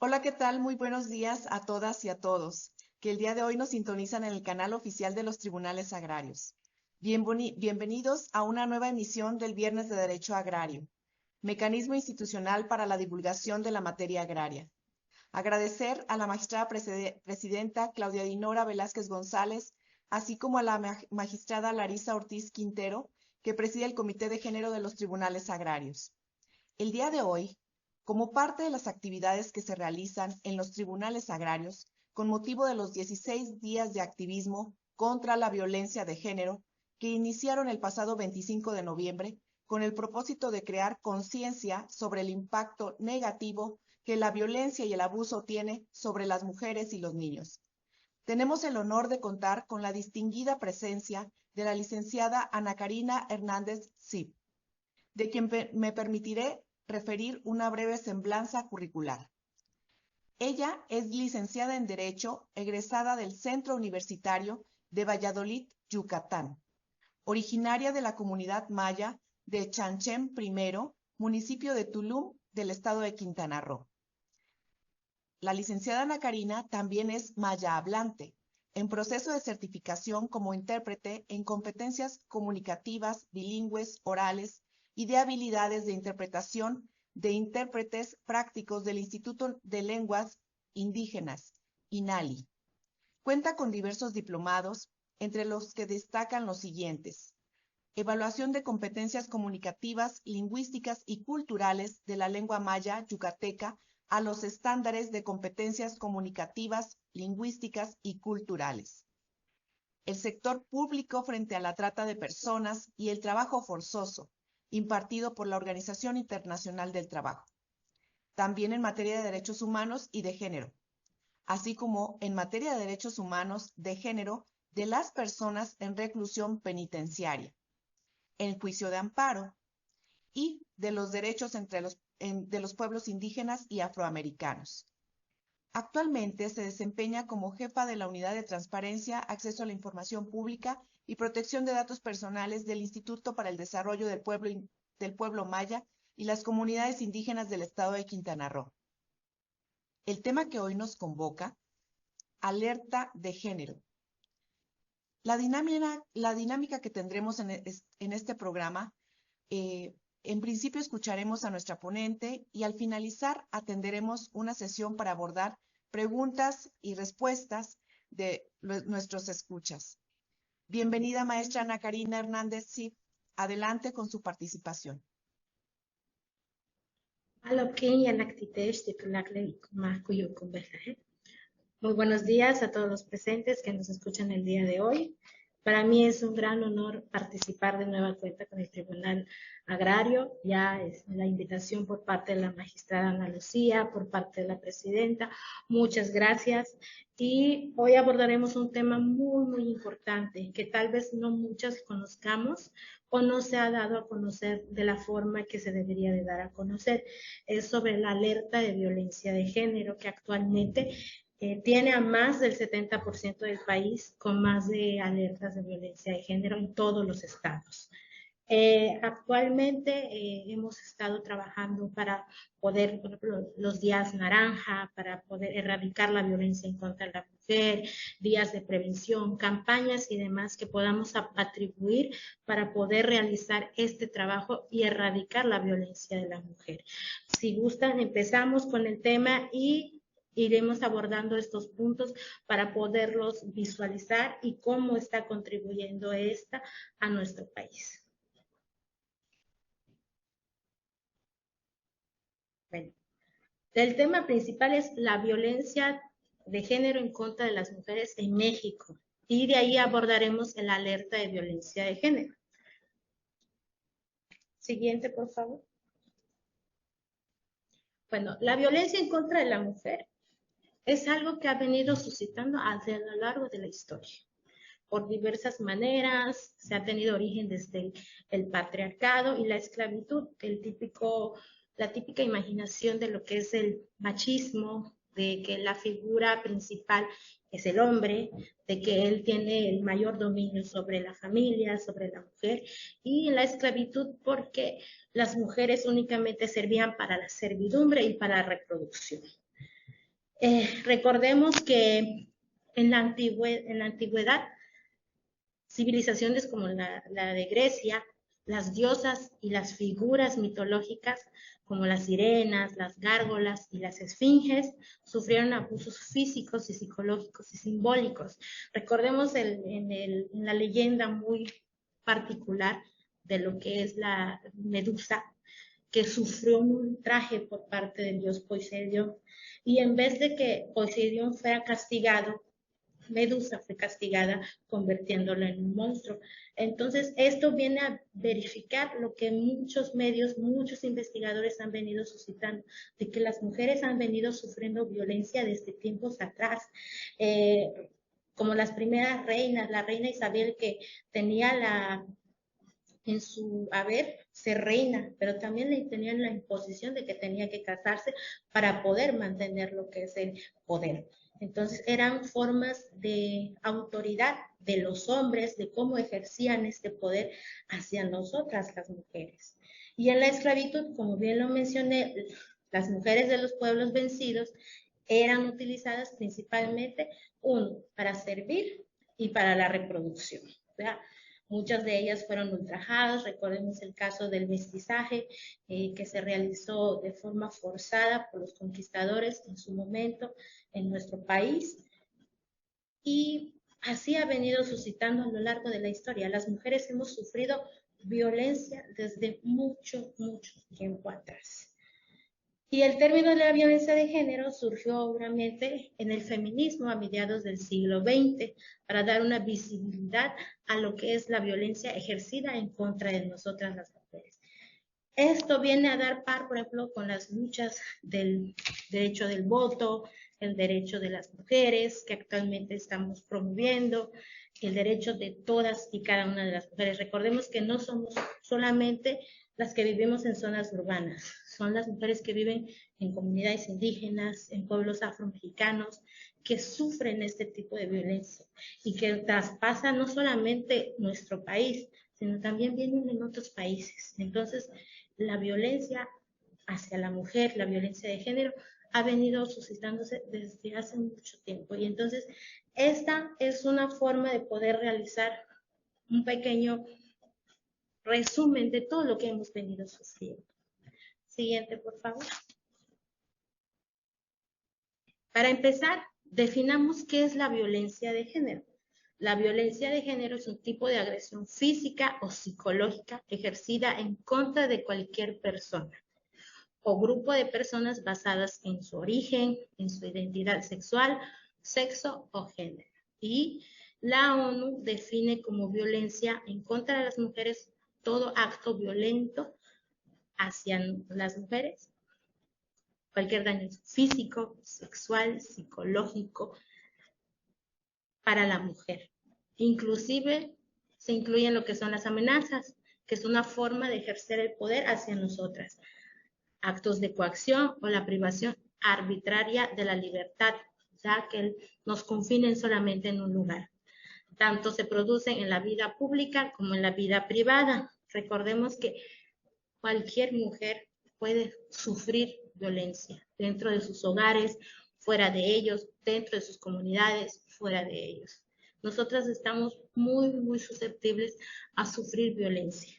Hola, ¿qué tal? Muy buenos días a todas y a todos, que el día de hoy nos sintonizan en el canal oficial de los Tribunales Agrarios. Bienvenidos a una nueva emisión del Viernes de Derecho Agrario, mecanismo institucional para la divulgación de la materia agraria. Agradecer a la magistrada presidenta Claudia Dinora Velázquez González, así como a la magistrada Larisa Ortiz Quintero, que preside el Comité de Género de los Tribunales Agrarios. El día de hoy, como parte de las actividades que se realizan en los tribunales agrarios con motivo de los 16 días de activismo contra la violencia de género que iniciaron el pasado 25 de noviembre con el propósito de crear conciencia sobre el impacto negativo que la violencia y el abuso tiene sobre las mujeres y los niños. Tenemos el honor de contar con la distinguida presencia de la licenciada Ana Karina Hernández Zip, de quien me permitiré referir una breve semblanza curricular. Ella es licenciada en Derecho, egresada del Centro Universitario de Valladolid, Yucatán, originaria de la comunidad maya de Chanchén I, municipio de Tulum, del estado de Quintana Roo. La licenciada Ana Karina también es maya hablante, en proceso de certificación como intérprete en competencias comunicativas, bilingües, orales y de habilidades de interpretación de intérpretes prácticos del Instituto de Lenguas Indígenas, INALI. Cuenta con diversos diplomados, entre los que destacan los siguientes: evaluación de competencias comunicativas, lingüísticas y culturales de la lengua maya yucateca a los estándares de competencias comunicativas, lingüísticas y culturales. El sector público frente a la trata de personas y el trabajo forzoso, impartido por la Organización Internacional del Trabajo. También en materia de derechos humanos y de género, así como en materia de derechos humanos de género de las personas en reclusión penitenciaria, el juicio de amparo y de los derechos de los pueblos indígenas y afroamericanos. Actualmente se desempeña como jefa de la Unidad de Transparencia, Acceso a la Información Pública y Protección de Datos Personales del Instituto para el Desarrollo del Pueblo Maya y las Comunidades Indígenas del Estado de Quintana Roo. El tema que hoy nos convoca: alerta de género. La dinámica que tendremos en este programa, en principio escucharemos a nuestra ponente y al finalizar atenderemos una sesión para abordar preguntas y respuestas de nuestros escuchas. Bienvenida, maestra Ana Karina Hernández Zip. Adelante con su participación. Muy buenos días a todos los presentes que nos escuchan el día de hoy. Para mí es un gran honor participar de nueva cuenta con el Tribunal Agrario. Ya es la invitación por parte de la magistrada Ana Lucía, por parte de la presidenta. Muchas gracias. Y hoy abordaremos un tema muy importante que tal vez no muchas conozcamos o no se ha dado a conocer de la forma que se debería de dar a conocer. Es sobre la alerta de violencia de género que actualmente tiene a más del 70% del país con más de alertas de violencia de género en todos los estados. Actualmente hemos estado trabajando para poder, por ejemplo, los días naranja, para poder erradicar la violencia en contra de la mujer, días de prevención, campañas y demás que podamos atribuir para poder realizar este trabajo y erradicar la violencia de la mujer. Si gustan, empezamos con el tema y iremos abordando estos puntos para poderlos visualizar y cómo está contribuyendo esta a nuestro país. Bueno, el tema principal es la violencia de género en contra de las mujeres en México y de ahí abordaremos la alerta de violencia de género. Siguiente, por favor. Bueno, la violencia en contra de la mujer es algo que ha venido suscitando a lo largo de la historia. Por diversas maneras, se ha tenido origen desde el patriarcado y la esclavitud, la típica imaginación de lo que es el machismo, de que la figura principal es el hombre, de que él tiene el mayor dominio sobre la familia, sobre la mujer, y la esclavitud porque las mujeres únicamente servían para la servidumbre y para la reproducción. Recordemos que en la antigüedad, civilizaciones como la de Grecia, las diosas y las figuras mitológicas como las sirenas, las gárgolas y las esfinges sufrieron abusos físicos y psicológicos y simbólicos. Recordemos en la leyenda muy particular de lo que es la Medusa, que sufrió un ultraje por parte del dios Poseidón, y en vez de que Poseidón fuera castigado, Medusa fue castigada convirtiéndolo en un monstruo. Entonces, esto viene a verificar lo que muchos medios, muchos investigadores han venido suscitando, de que las mujeres han venido sufriendo violencia desde tiempos atrás. Como las primeras reinas, la reina Isabel, que tenía en su haber ser reina, pero también le tenían la imposición de que tenía que casarse para poder mantener lo que es el poder. Entonces eran formas de autoridad de los hombres, de cómo ejercían este poder hacia nosotras las mujeres. Y en la esclavitud, como bien lo mencioné, las mujeres de los pueblos vencidos eran utilizadas principalmente, uno, para servir y para la reproducción. ¿Verdad? Muchas de ellas fueron ultrajadas. Recordemos el caso del mestizaje que se realizó de forma forzada por los conquistadores en su momento en nuestro país. Y así ha venido suscitando a lo largo de la historia. Las mujeres hemos sufrido violencia desde mucho, mucho tiempo atrás. Y el término de la violencia de género surgió obviamente en el feminismo a mediados del siglo XX para dar una visibilidad a lo que es la violencia ejercida en contra de nosotras las mujeres. Esto viene a dar par, por ejemplo, con las luchas del derecho del voto, el derecho de las mujeres que actualmente estamos promoviendo, el derecho de todas y cada una de las mujeres. Recordemos que no somos solamente las que vivimos en zonas urbanas, son las mujeres que viven en comunidades indígenas, en pueblos afromexicanos, que sufren este tipo de violencia y que traspasa no solamente nuestro país, sino también vienen en otros países. Entonces, la violencia hacia la mujer, la violencia de género, ha venido suscitándose desde hace mucho tiempo. Y entonces, esta es una forma de poder realizar un pequeño resumen de todo lo que hemos venido sufriendo. Siguiente, por favor. Para empezar, definamos qué es la violencia de género. La violencia de género es un tipo de agresión física o psicológica ejercida en contra de cualquier persona o grupo de personas basadas en su origen, en su identidad sexual, sexo o género. Y la ONU define como violencia en contra de las mujeres todo acto violento hacia las mujeres, cualquier daño físico, sexual, psicológico para la mujer. Inclusive se incluyen lo que son las amenazas, que es una forma de ejercer el poder hacia nosotras. Actos de coacción o la privación arbitraria de la libertad, ya que nos confinen solamente en un lugar. Tanto se producen en la vida pública como en la vida privada. Recordemos que cualquier mujer puede sufrir violencia dentro de sus hogares, fuera de ellos, dentro de sus comunidades, fuera de ellos. Nosotras estamos muy, muy susceptibles a sufrir violencia.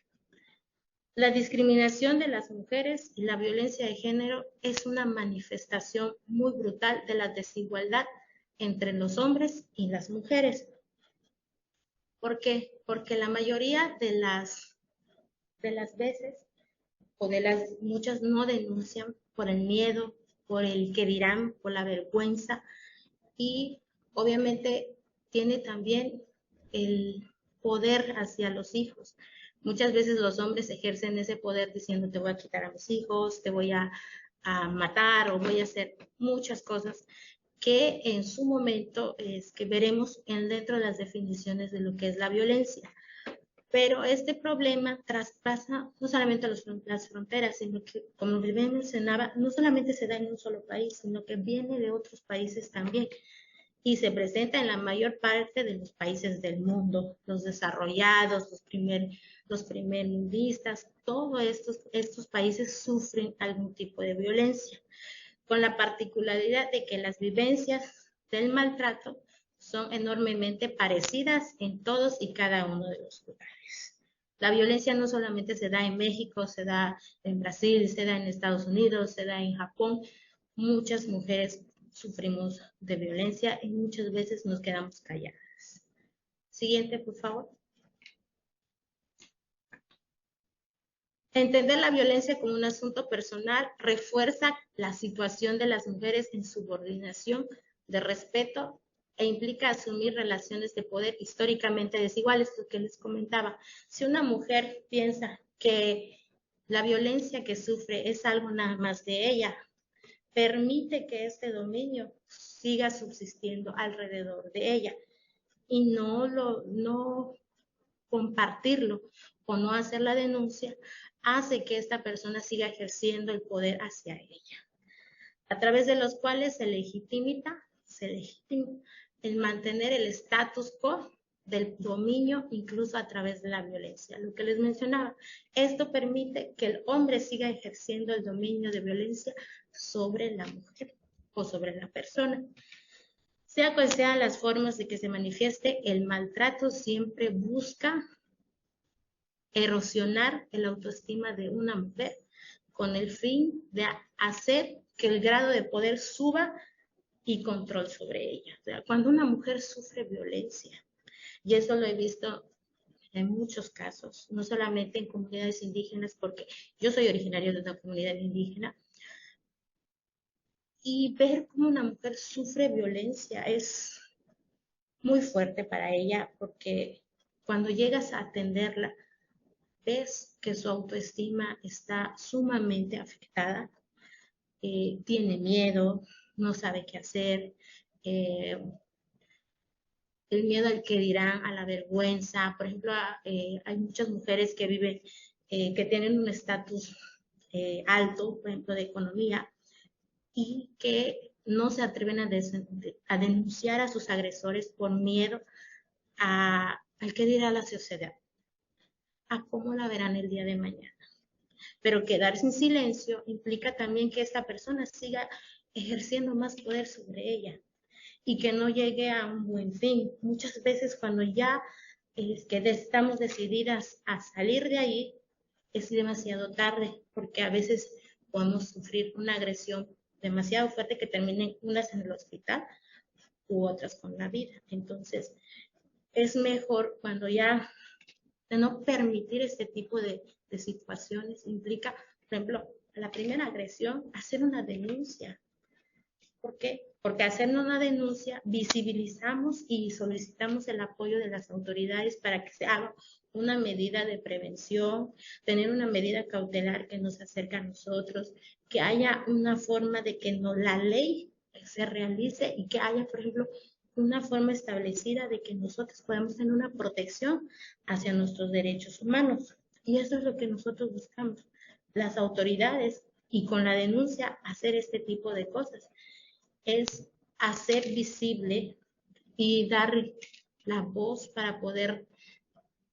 La discriminación de las mujeres y la violencia de género es una manifestación muy brutal de la desigualdad entre los hombres y las mujeres. ¿Por qué? Porque la mayoría de las veces, muchas no denuncian por el miedo, por el que dirán, por la vergüenza, y obviamente tiene también el poder hacia los hijos. Muchas veces los hombres ejercen ese poder diciendo te voy a quitar a mis hijos, te voy a matar o voy a hacer muchas cosas que en su momento es que veremos dentro de las definiciones de lo que es la violencia. Pero este problema traspasa no solamente las fronteras, sino que, como bien mencionaba, no solamente se da en un solo país, sino que viene de otros países también y se presenta en la mayor parte de los países del mundo, los desarrollados, los primermundistas, todos estos países sufren algún tipo de violencia. con la particularidad de que las vivencias del maltrato son enormemente parecidas en todos y cada uno de los lugares. La violencia no solamente se da en México, se da en Brasil, se da en Estados Unidos, se da en Japón. Muchas mujeres sufrimos de violencia y muchas veces nos quedamos calladas. Siguiente, por favor. Entender la violencia como un asunto personal refuerza la situación de las mujeres en subordinación, de respeto, e implica asumir relaciones de poder históricamente desiguales, lo que les comentaba. Si una mujer piensa que la violencia que sufre es algo nada más de ella, permite que este dominio siga subsistiendo alrededor de ella y no compartirlo o no hacer la denuncia hace que esta persona siga ejerciendo el poder hacia ella, a través de los cuales se legitima el mantener el status quo del dominio, incluso a través de la violencia. Lo que les mencionaba, esto permite que el hombre siga ejerciendo el dominio de violencia sobre la mujer o sobre la persona. Sea cual sean las formas de que se manifieste, el maltrato siempre busca erosionar el autoestima de una mujer con el fin de hacer que el grado de poder suba y control sobre ella. O sea, cuando una mujer sufre violencia, y eso lo he visto en muchos casos, no solamente en comunidades indígenas, porque yo soy originaria de una comunidad indígena, y ver cómo una mujer sufre violencia es muy fuerte para ella, porque cuando llegas a atenderla, ves que su autoestima está sumamente afectada, tiene miedo, no sabe qué hacer, el miedo al que dirán, a la vergüenza. Por ejemplo, hay muchas mujeres que viven, que tienen un estatus alto, por ejemplo, de economía, y que no se atreven a denunciar a sus agresores por miedo al que dirá la sociedad, a cómo la verán el día de mañana. Pero quedarse en silencio implica también que esta persona siga ejerciendo más poder sobre ella y que no llegue a un buen fin. Muchas veces cuando ya que estamos decididas a salir de ahí, es demasiado tarde, porque a veces podemos sufrir una agresión demasiado fuerte que terminen unas en el hospital u otras con la vida. Entonces, es mejor cuando ya de no permitir este tipo de situaciones implica, por ejemplo, la primera agresión, hacer una denuncia. ¿Por qué? Porque haciendo una denuncia visibilizamos y solicitamos el apoyo de las autoridades para que se haga una medida de prevención, tener una medida cautelar que nos acerque a nosotros, que haya una forma de que la ley se realice y que haya, por ejemplo, una forma establecida de que nosotros podamos tener una protección hacia nuestros derechos humanos. Y eso es lo que nosotros buscamos, las autoridades, y con la denuncia hacer este tipo de cosas. Es hacer visible y dar la voz para poder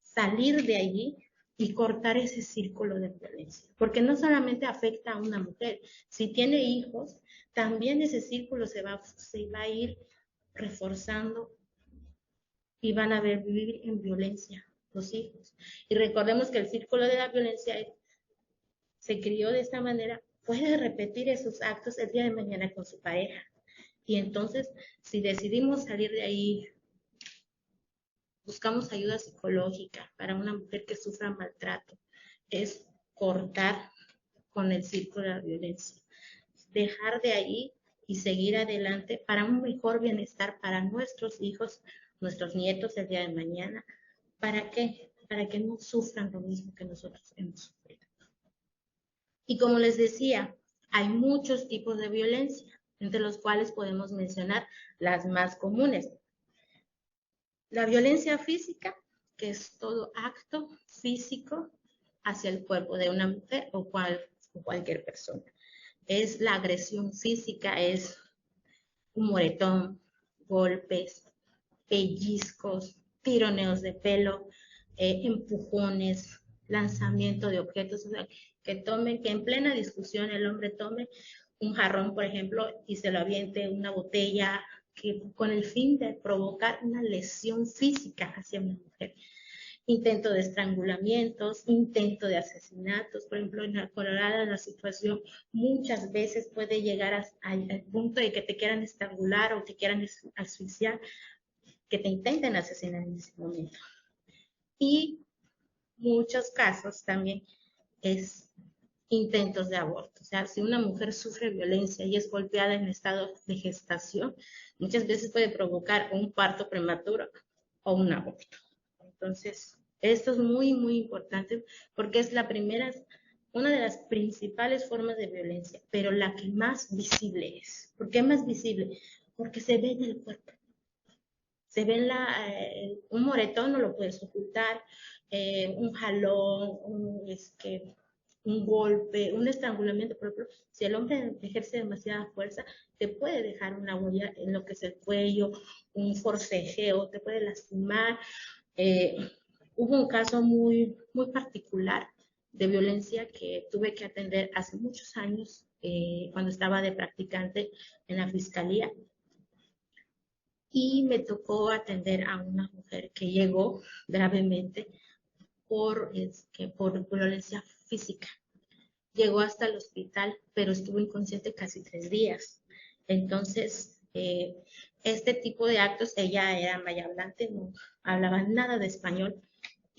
salir de allí y cortar ese círculo de violencia. Porque no solamente afecta a una mujer, si tiene hijos, también ese círculo se va a ir reforzando y van a vivir en violencia los hijos. Y recordemos que el círculo de la violencia se crió de esta manera, puede repetir esos actos el día de mañana con su pareja. Y entonces, si decidimos salir de ahí, buscamos ayuda psicológica para una mujer que sufra maltrato, es cortar con el círculo de la violencia, dejar de ahí y seguir adelante para un mejor bienestar para nuestros hijos, nuestros nietos el día de mañana. ¿Para qué? Para que no sufran lo mismo que nosotros hemos sufrido. Y como les decía, hay muchos tipos de violencia, entre los cuales podemos mencionar las más comunes. La violencia física, que es todo acto físico hacia el cuerpo de una mujer o cualquier persona. Es la agresión física, es un moretón, golpes, pellizcos, tironeos de pelo, empujones, lanzamiento de objetos, o sea, que en plena discusión el hombre tome un jarrón, por ejemplo, y se lo aviente una botella con el fin de provocar una lesión física hacia una mujer. Intento de estrangulamientos, intento de asesinatos. Por ejemplo, en la Colorado la situación muchas veces puede llegar al punto de que te quieran estrangular o te quieran asfixiar, que te intenten asesinar en ese momento. Y muchos casos también es intentos de aborto. O sea, si una mujer sufre violencia y es golpeada en estado de gestación, muchas veces puede provocar un parto prematuro o un aborto. Entonces, esto es muy, muy importante porque es una de las principales formas de violencia, pero la que más visible es. ¿Por qué más visible? Porque se ve en el cuerpo. Se ve un moretón, no lo puedes ocultar, un jalón, un golpe, un estrangulamiento, por ejemplo, si el hombre ejerce demasiada fuerza, te puede dejar una huella en lo que es el cuello, un forcejeo, te puede lastimar. Eh, Hubo un caso muy, muy particular de violencia que tuve que atender hace muchos años, cuando estaba de practicante en la fiscalía, y me tocó atender a una mujer que llegó gravemente por violencia física. Llegó hasta el hospital, pero estuvo inconsciente casi 3 días. Entonces, este tipo de actos, ella era mayahablante, no hablaba nada de español,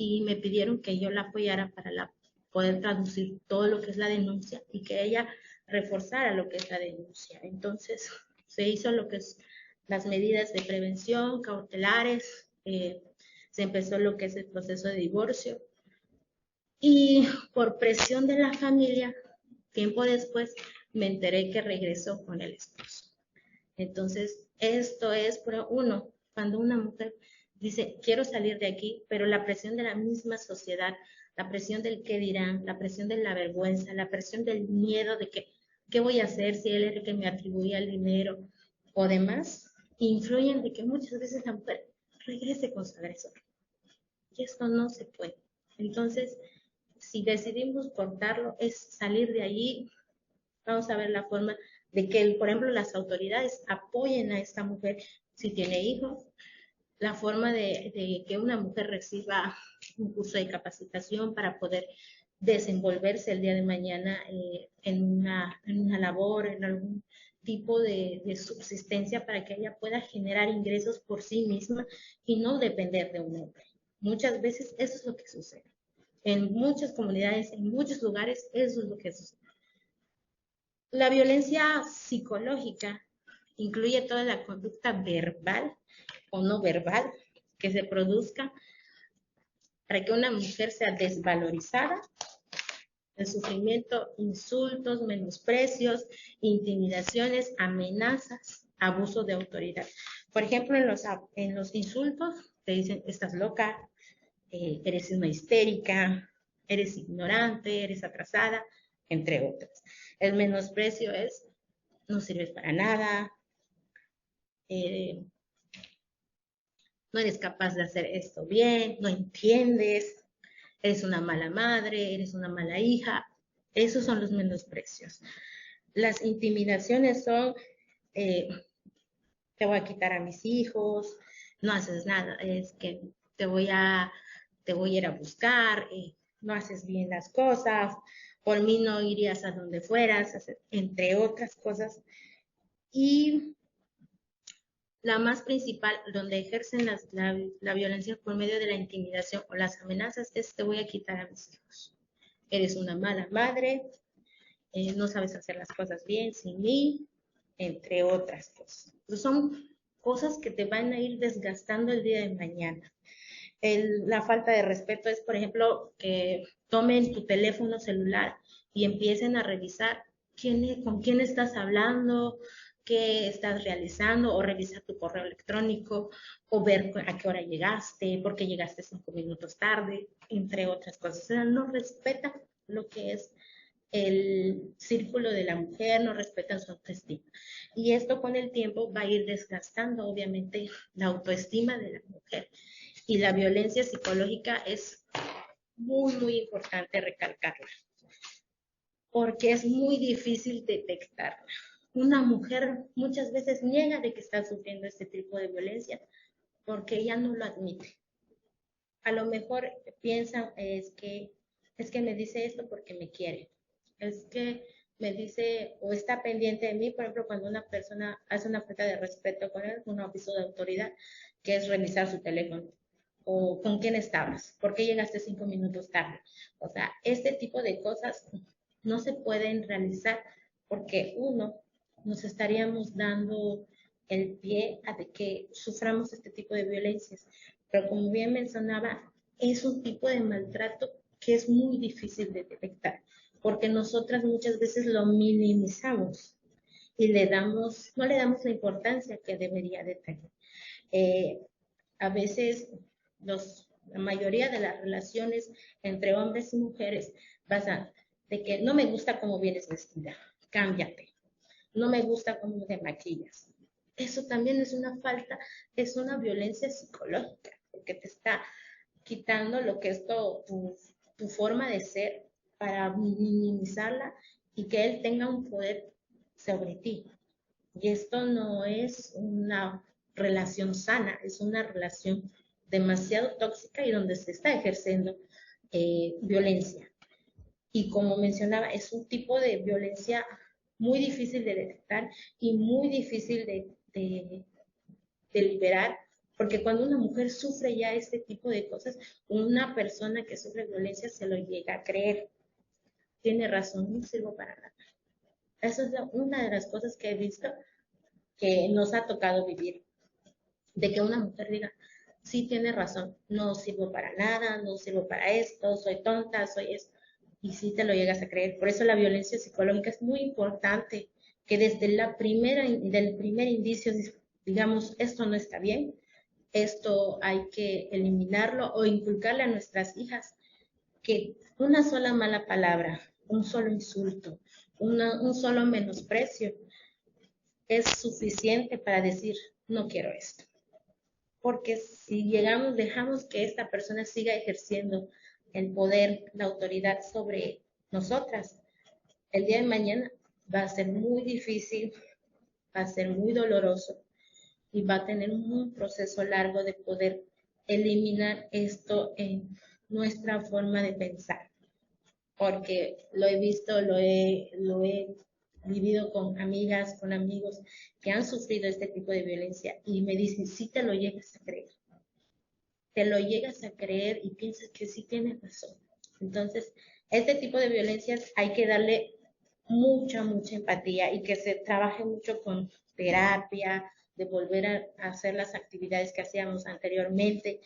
y me pidieron que yo la apoyara para poder traducir todo lo que es la denuncia y que ella reforzara lo que es la denuncia. Entonces, se hizo lo que es las medidas de prevención, cautelares, se empezó lo que es el proceso de divorcio, y por presión de la familia, tiempo después, me enteré que regresó con el esposo. Entonces, esto es, uno, cuando una mujer dice, quiero salir de aquí, pero la presión de la misma sociedad, la presión del qué dirán, la presión de la vergüenza, la presión del miedo de que, ¿qué voy a hacer si él es el que me atribuía el dinero o demás? Influyen de que muchas veces la mujer regrese con su agresor. Y esto no se puede. Entonces, si decidimos cortarlo, es salir de allí. Vamos a ver la forma de que, por ejemplo, las autoridades apoyen a esta mujer si tiene hijos, la forma de que una mujer reciba un curso de capacitación para poder desenvolverse el día de mañana, en una labor, en algún tipo de subsistencia, para que ella pueda generar ingresos por sí misma y no depender de un hombre. Muchas veces eso es lo que sucede. En muchas comunidades, en muchos lugares, eso es lo que sucede. La violencia psicológica incluye toda la conducta verbal o no verbal que se produzca para que una mujer sea desvalorizada, el sufrimiento, insultos, menosprecios, intimidaciones, amenazas, abuso de autoridad. Por ejemplo, en los insultos te dicen, estás loca, eres una histérica, eres ignorante, eres atrasada, entre otras. El menosprecio es, no sirves para nada, eh, no eres capaz de hacer esto bien, no entiendes, eres una mala madre, eres una mala hija. Esos son los menosprecios. Las intimidaciones son, eh, te voy a quitar a mis hijos, no haces nada, es que te voy a ir a buscar, no haces bien las cosas, por mí no irías a donde fueras, entre otras cosas. Y la más principal, donde ejercen la violencia por medio de la intimidación o las amenazas, es te voy a quitar a mis hijos. Eres una mala madre, no sabes hacer las cosas bien sin mí, entre otras cosas. Entonces, son cosas que te van a ir desgastando el día de mañana. La falta de respeto es, por ejemplo, que tomen tu teléfono celular y empiecen a revisar con quién estás hablando, qué estás realizando, o revisar tu correo electrónico, o ver a qué hora llegaste, por qué llegaste 5 minutos tarde, entre otras cosas. O sea, no respetan lo que es el círculo de la mujer, no respetan su autoestima. Y esto con el tiempo va a ir desgastando, obviamente, la autoestima de la mujer. Y la violencia psicológica es muy, muy importante recalcarla. porque es muy difícil detectarla. Una mujer muchas veces niega de que está sufriendo este tipo de violencia porque ella no lo admite. A lo mejor piensan es que me dice esto porque me quiere. Es que me dice o está pendiente de mí, por ejemplo, cuando una persona hace una falta de respeto con él, un aviso de autoridad, que es revisar su teléfono. O con quién estabas, por qué llegaste 5 minutos tarde. O sea, este tipo de cosas no se pueden realizar porque uno, nos estaríamos dando el pie a de que suframos este tipo de violencias. Pero como bien mencionaba, es un tipo de maltrato que es muy difícil de detectar, porque nosotras muchas veces lo minimizamos y no le damos la importancia que debería de tener. Eh, a veces la mayoría de las relaciones entre hombres y mujeres basan de que no me gusta cómo vienes vestida, cámbiate, no me gusta cómo te maquillas. Eso también es una falta, es una violencia psicológica, porque te está quitando lo que es tu forma de ser para minimizarla y que él tenga un poder sobre ti. Y esto no es una relación sana, es una relación demasiado tóxica y donde se está ejerciendo violencia. Y como mencionaba, es un tipo de violencia muy difícil de detectar y muy difícil de liberar, porque cuando una mujer sufre ya este tipo de cosas, una persona que sufre violencia se lo llega a creer. Tiene razón, no sirvo para nada. Esa es una de las cosas que he visto que nos ha tocado vivir, de que una mujer diga, sí tiene razón, no sirvo para nada, no sirvo para esto, soy tonta, soy esto, y sí te lo llegas a creer. Por eso la violencia psicológica es muy importante, que desde del primer indicio, digamos, esto no está bien, esto hay que eliminarlo o inculcarle a nuestras hijas que una sola mala palabra, un solo insulto, un solo menosprecio es suficiente para decir, no quiero esto. Porque si dejamos que esta persona siga ejerciendo el poder, la autoridad sobre nosotras, el día de mañana va a ser muy difícil, va a ser muy doloroso y va a tener un proceso largo de poder eliminar esto en nuestra forma de pensar. Porque lo he visto, lo he vivido con amigas, con amigos que han sufrido este tipo de violencia y me dicen, sí te lo llegas a creer. Te lo llegas a creer y piensas que sí tienes razón. Entonces, este tipo de violencias hay que darle mucha empatía y que se trabaje mucho con terapia, de volver a hacer las actividades que hacíamos anteriormente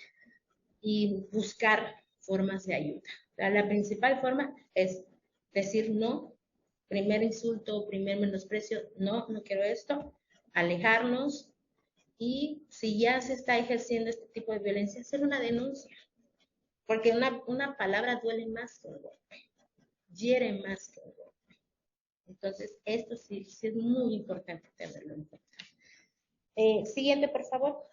y buscar formas de ayuda. La principal forma es decir no, primer insulto, primer menosprecio, no, no quiero esto, alejarnos y si ya se está ejerciendo este tipo de violencia, hacer una denuncia, porque una palabra duele más que un golpe, hiere más que un golpe. Entonces, esto sí es muy importante tenerlo en cuenta. Siguiente, por favor.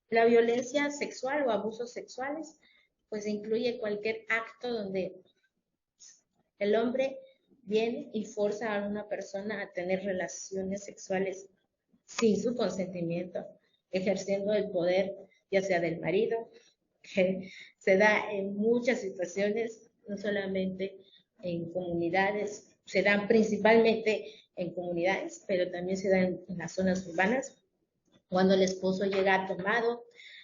La violencia sexual o abusos sexuales, pues incluye cualquier acto donde el hombre viene y forza a una persona a tener relaciones sexuales sin su consentimiento, ejerciendo el poder ya sea del marido, que se da en muchas situaciones, no solamente en comunidades, se dan principalmente en comunidades, pero también se dan en las zonas urbanas, cuando el esposo llega tomado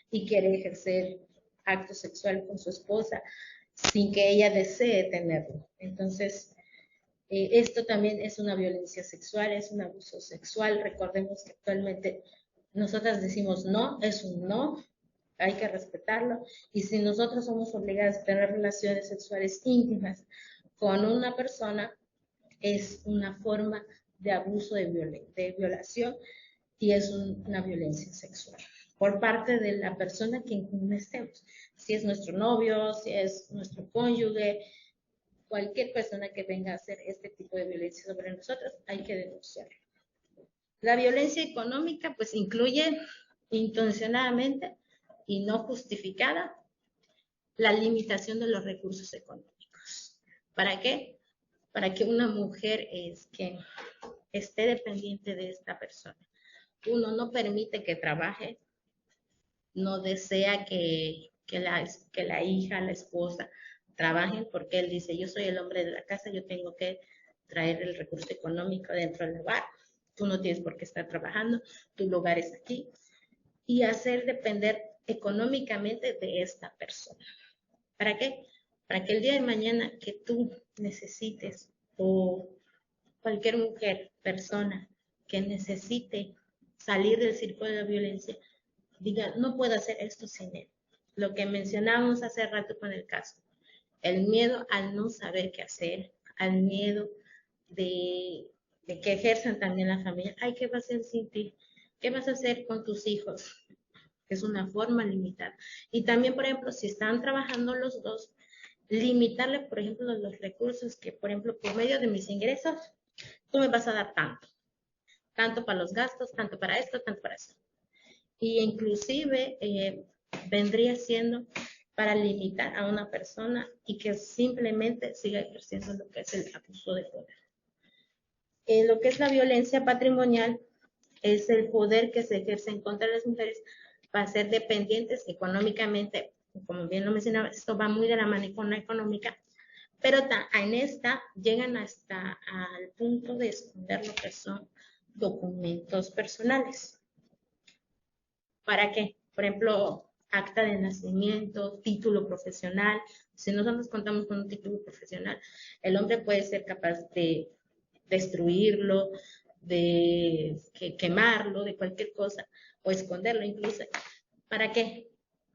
y quiere ejercer acto sexual con su esposa sin que ella desee tenerlo. Entonces, esto también es una violencia sexual, es un abuso sexual. Recordemos que actualmente nosotras decimos no, es un no, hay que respetarlo. Y si nosotros somos obligadas a tener relaciones sexuales íntimas con una persona, es una forma de abuso, de violación y es una violencia sexual por parte de la persona que estemos. Si es nuestro novio, si es nuestro cónyuge, cualquier persona que venga a hacer este tipo de violencia sobre nosotros, hay que denunciarlo. La violencia económica, pues incluye intencionadamente y no justificada la limitación de los recursos económicos ¿Para qué? Para que una mujer que esté dependiente de esta persona. Uno no permite que trabaje, no desea que la hija, la esposa trabajen, porque él dice, yo soy el hombre de la casa, yo tengo que traer el recurso económico dentro del hogar, tú no tienes por qué estar trabajando, tu lugar es aquí, y hacer depender económicamente de esta persona. ¿Para qué? Para que el día de mañana que tú necesites, o cualquier mujer, persona que necesite salir del círculo de la violencia, diga, no puedo hacer esto sin él. Lo que mencionábamos hace rato con el caso, el miedo al no saber qué hacer, al miedo de que ejerzan también la familia. Ay, ¿qué vas a hacer sin ti? ¿Qué vas a hacer con tus hijos? Es una forma limitada. Y también, por ejemplo, si están trabajando los dos, limitarle, por ejemplo, los recursos que, por ejemplo, por medio de mis ingresos, tú me vas a dar tanto, tanto para los gastos, tanto para esto, tanto para eso. Y inclusive vendría siendo para limitar a una persona y que simplemente siga ejerciendo lo que es el abuso de poder. Lo que es la violencia patrimonial es el poder que se ejerce en contra de las mujeres para ser dependientes económicamente, como bien lo mencionaba, esto va muy de la mano con la económica, pero en esta llegan hasta al punto de esconder lo que son documentos personales. ¿Para qué? Por ejemplo, acta de nacimiento, título profesional. Si nosotros contamos con un título profesional, el hombre puede ser capaz de destruirlo, de quemarlo, de cualquier cosa, o esconderlo incluso. ¿Para qué?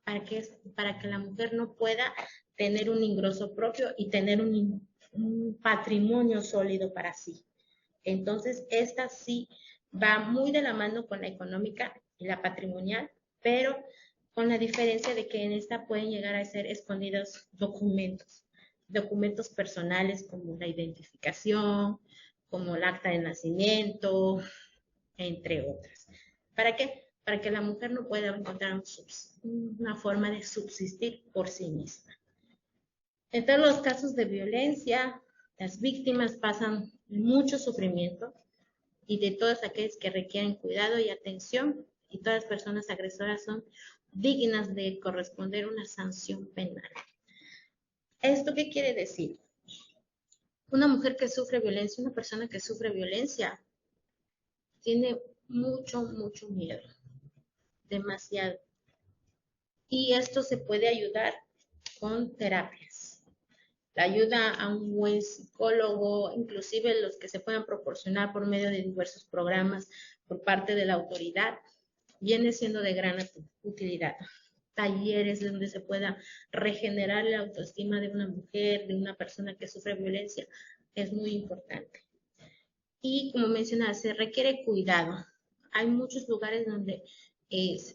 Para que la mujer no pueda tener un ingreso propio y tener un patrimonio sólido para sí. Entonces, esta sí va muy de la mano con la económica y la patrimonial, pero con la diferencia de que en esta pueden llegar a ser escondidos documentos personales como la identificación, como el acta de nacimiento, entre otras. ¿Para qué? Para que la mujer no pueda encontrar una forma de subsistir por sí misma. En todos los casos de violencia, las víctimas pasan mucho sufrimiento y de todas aquellas que requieren cuidado y atención, y todas las personas agresoras son dignas de corresponder una sanción penal. ¿Esto qué quiere decir? Una mujer que sufre violencia, una persona que sufre violencia, tiene mucho miedo, demasiado. Y esto se puede ayudar con terapias. La ayuda a un buen psicólogo, inclusive los que se puedan proporcionar por medio de diversos programas por parte de la autoridad, viene siendo de gran utilidad. Talleres donde se pueda regenerar la autoestima de una mujer, de una persona que sufre violencia, es muy importante. Y como mencionaba, se requiere cuidado. Hay muchos lugares donde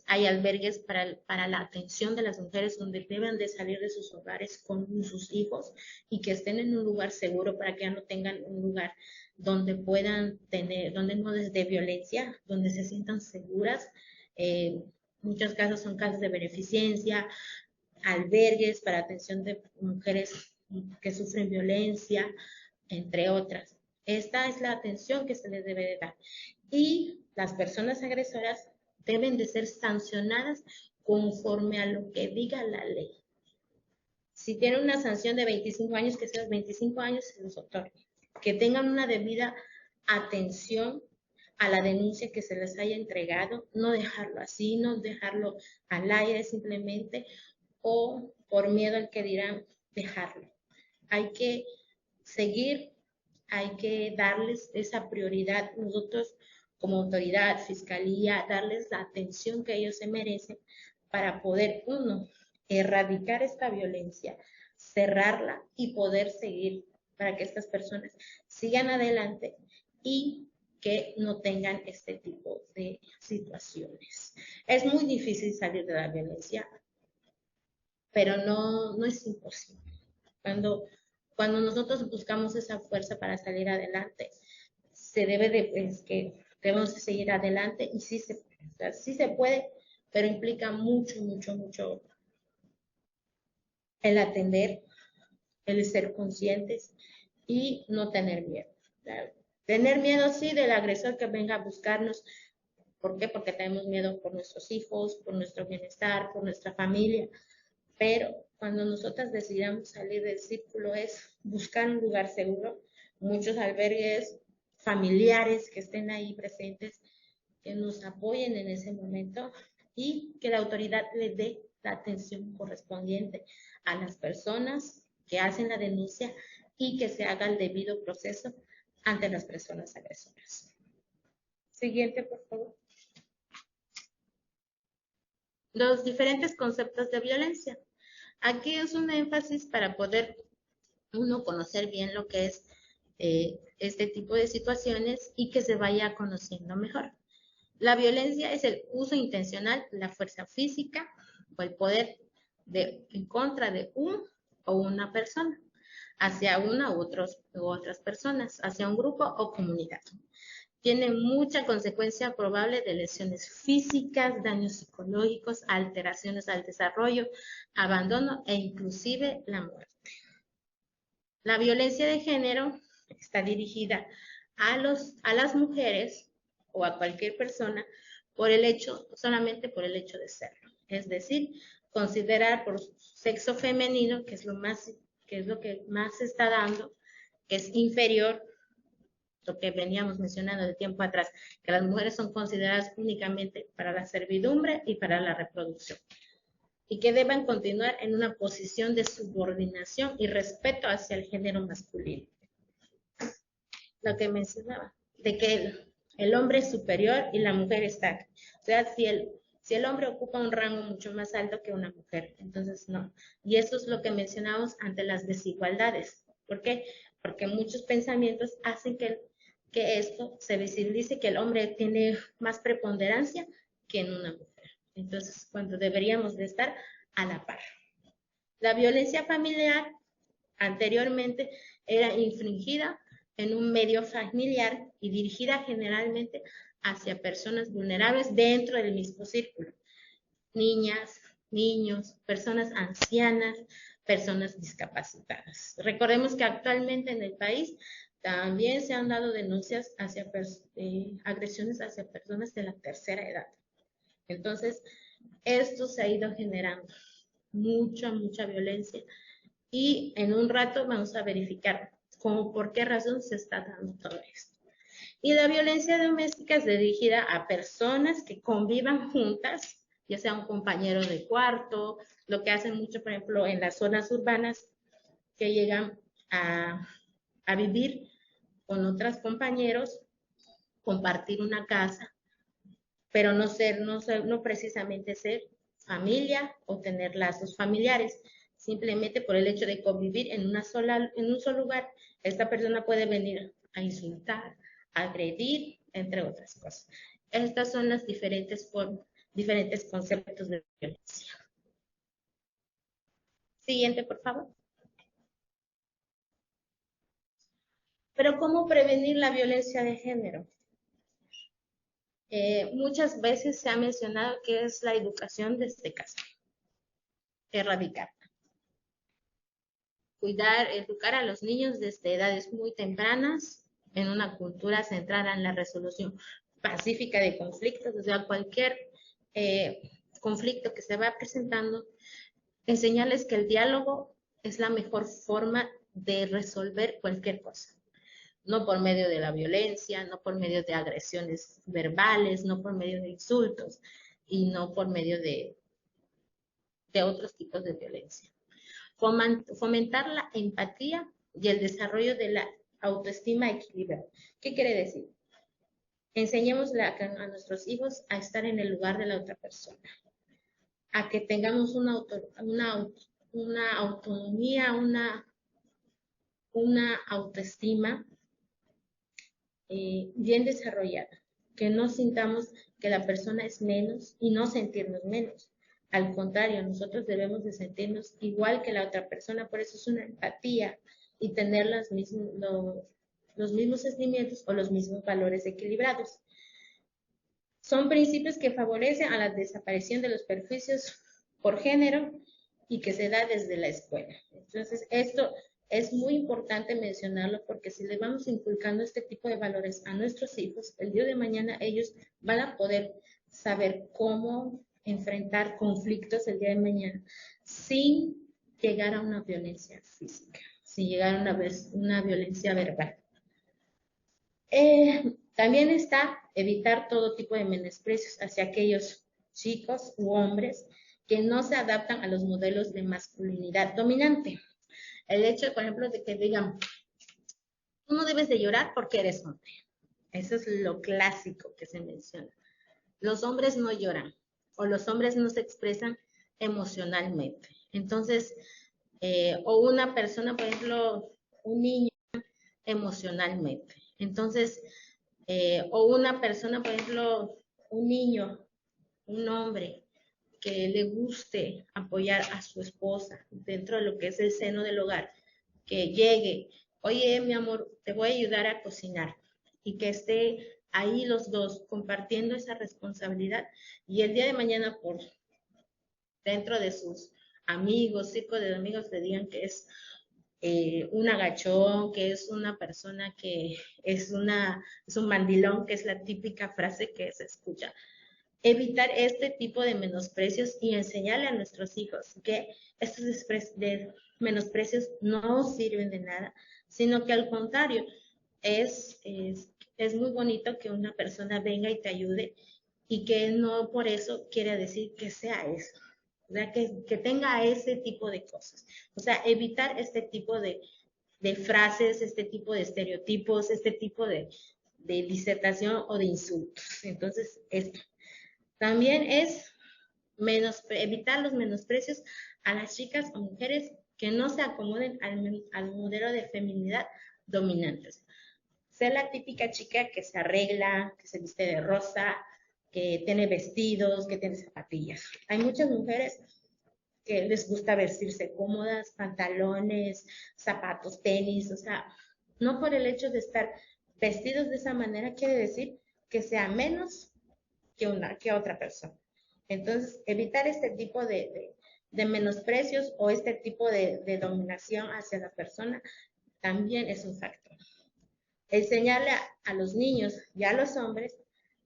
hay albergues para la atención de las mujeres donde deben de salir de sus hogares con sus hijos y que estén en un lugar seguro para que ya no tengan un lugar donde puedan tener, donde no les dé violencia, donde se sientan seguras. Muchos casos son casos de beneficencia, albergues para atención de mujeres que sufren violencia, entre otras. Esta es la atención que se les debe de dar. Y las personas agresoras deben de ser sancionadas conforme a lo que diga la ley. Si tienen una sanción de 25 años, que esos 25 años se los otorguen. Que tengan una debida atención a la denuncia que se les haya entregado, no dejarlo así, no dejarlo al aire simplemente, o por miedo al que dirán, dejarlo. Hay que seguir, hay que darles esa prioridad. Nosotros como autoridad, fiscalía, darles la atención que ellos se merecen para poder, uno, erradicar esta violencia, cerrarla y poder seguir para que estas personas sigan adelante y que no tengan este tipo de situaciones. Es muy difícil salir de la violencia, pero no es imposible. Cuando nosotros buscamos esa fuerza para salir adelante, se debe de, que debemos de seguir adelante y sí se puede, pero implica mucho el atender el ser conscientes y no tener miedo. Tener miedo, sí, del agresor que venga a buscarnos. ¿Por qué? Porque tenemos miedo por nuestros hijos, por nuestro bienestar, por nuestra familia. Pero cuando nosotras decidamos salir del círculo es buscar un lugar seguro, muchos albergues familiares que estén ahí presentes, que nos apoyen en ese momento y que la autoridad le dé la atención correspondiente a las personas que hacen la denuncia y que se haga el debido proceso ante las personas agresoras. Siguiente, por favor. Los diferentes conceptos de violencia. Aquí es un énfasis para poder uno conocer bien lo que es este tipo de situaciones y que se vaya conociendo mejor. La violencia es el uso intencional de la fuerza física o el poder en contra de un o una persona, hacia una u otras personas, hacia un grupo o comunidad. Tiene mucha consecuencia probable de lesiones físicas, daños psicológicos, alteraciones al desarrollo, abandono e inclusive la muerte. La violencia de género está dirigida a las mujeres o a cualquier persona solamente por el hecho de serlo. Es decir, considerar por sexo femenino, que es lo que más se está dando, que es inferior, lo que veníamos mencionando de tiempo atrás, que las mujeres son consideradas únicamente para la servidumbre y para la reproducción, y que deben continuar en una posición de subordinación y respeto hacia el género masculino. Lo que mencionaba, de que el hombre es superior y la mujer está. O sea, si el hombre ocupa un rango mucho más alto que una mujer, entonces no. Y eso es lo que mencionamos ante las desigualdades. ¿Por qué? Porque muchos pensamientos hacen que esto se visibilice, que el hombre tiene más preponderancia que en una mujer. Entonces, cuando deberíamos de estar a la par. La violencia familiar anteriormente era infringida en un medio familiar y dirigida generalmente hacia personas vulnerables dentro del mismo círculo. Niñas, niños, personas ancianas, personas discapacitadas. Recordemos que actualmente en el país también se han dado denuncias hacia agresiones hacia personas de la tercera edad. Entonces, esto se ha ido generando mucha violencia y en un rato vamos a verificar por qué razón se está dando todo esto. Y la violencia doméstica es dirigida a personas que convivan juntas, ya sea un compañero de cuarto, lo que hacen mucho, por ejemplo, en las zonas urbanas, que llegan a vivir con otros compañeros, compartir una casa, pero no precisamente ser familia o tener lazos familiares, simplemente por el hecho de convivir en un solo lugar, esta persona puede venir a insultar, a agredir, entre otras cosas. Estas son las diferentes conceptos de violencia. Siguiente, por favor. Pero ¿cómo prevenir la violencia de género? Muchas veces se ha mencionado que es la educación desde casa. Erradicarla. Educar a los niños desde edades muy tempranas en una cultura centrada en la resolución pacífica de conflictos, o sea, cualquier conflicto que se va presentando, enseñarles que el diálogo es la mejor forma de resolver cualquier cosa. No por medio de la violencia, no por medio de agresiones verbales, no por medio de insultos y no por medio de otros tipos de violencia. Fomentar la empatía y el desarrollo de la autoestima equilibrada. ¿Qué quiere decir? Enseñémosle a nuestros hijos a estar en el lugar de la otra persona, a que tengamos una autonomía, una autoestima bien desarrollada, que no sintamos que la persona es menos y no sentirnos menos. Al contrario, nosotros debemos de sentirnos igual que la otra persona, por eso es una empatía y tener los mismos sentimientos o los mismos valores equilibrados. Son principios que favorecen a la desaparición de los perjuicios por género y que se da desde la escuela. Entonces, esto es muy importante mencionarlo porque si le vamos inculcando este tipo de valores a nuestros hijos, el día de mañana ellos van a poder saber cómo enfrentar conflictos el día de mañana sin llegar a una violencia física, sin llegar a una violencia verbal. También está evitar todo tipo de menosprecios hacia aquellos chicos u hombres que no se adaptan a los modelos de masculinidad dominante. El hecho, por ejemplo, de que digan, tú no debes de llorar porque eres hombre. Eso es lo clásico que se menciona. Los hombres no lloran o los hombres no se expresan emocionalmente. Entonces, o una persona, por ejemplo, un niño emocionalmente. Entonces, o una persona, por ejemplo, un niño, un hombre que le guste apoyar a su esposa dentro de lo que es el seno del hogar, que llegue, oye, mi amor, te voy a ayudar a cocinar y que esté ahí los dos compartiendo esa responsabilidad y el día de mañana por dentro de sus amigos, círculo de amigos, le digan que es un agachón, que es una persona que es un mandilón, que es la típica frase que se escucha. Evitar este tipo de menosprecios y enseñarle a nuestros hijos que estos menosprecios no sirven de nada, sino que al contrario, es muy bonito que una persona venga y te ayude y que no por eso quiere decir que sea eso. O sea, que tenga ese tipo de cosas. O sea, evitar este tipo de frases, este tipo de estereotipos, este tipo de disertación o de insultos. Entonces, esto. También es evitar los menosprecios a las chicas o mujeres que no se acomoden al modelo de feminidad dominantes. Ser la típica chica que se arregla, que se viste de rosa, que tiene vestidos, que tiene zapatillas. Hay muchas mujeres que les gusta vestirse cómodas, pantalones, zapatos, tenis, o sea, no por el hecho de estar vestidos de esa manera quiere decir que sea menos que otra persona. Entonces, evitar este tipo de menosprecios o este tipo de dominación hacia la persona también es un factor. Enseñarle a los niños y a los hombres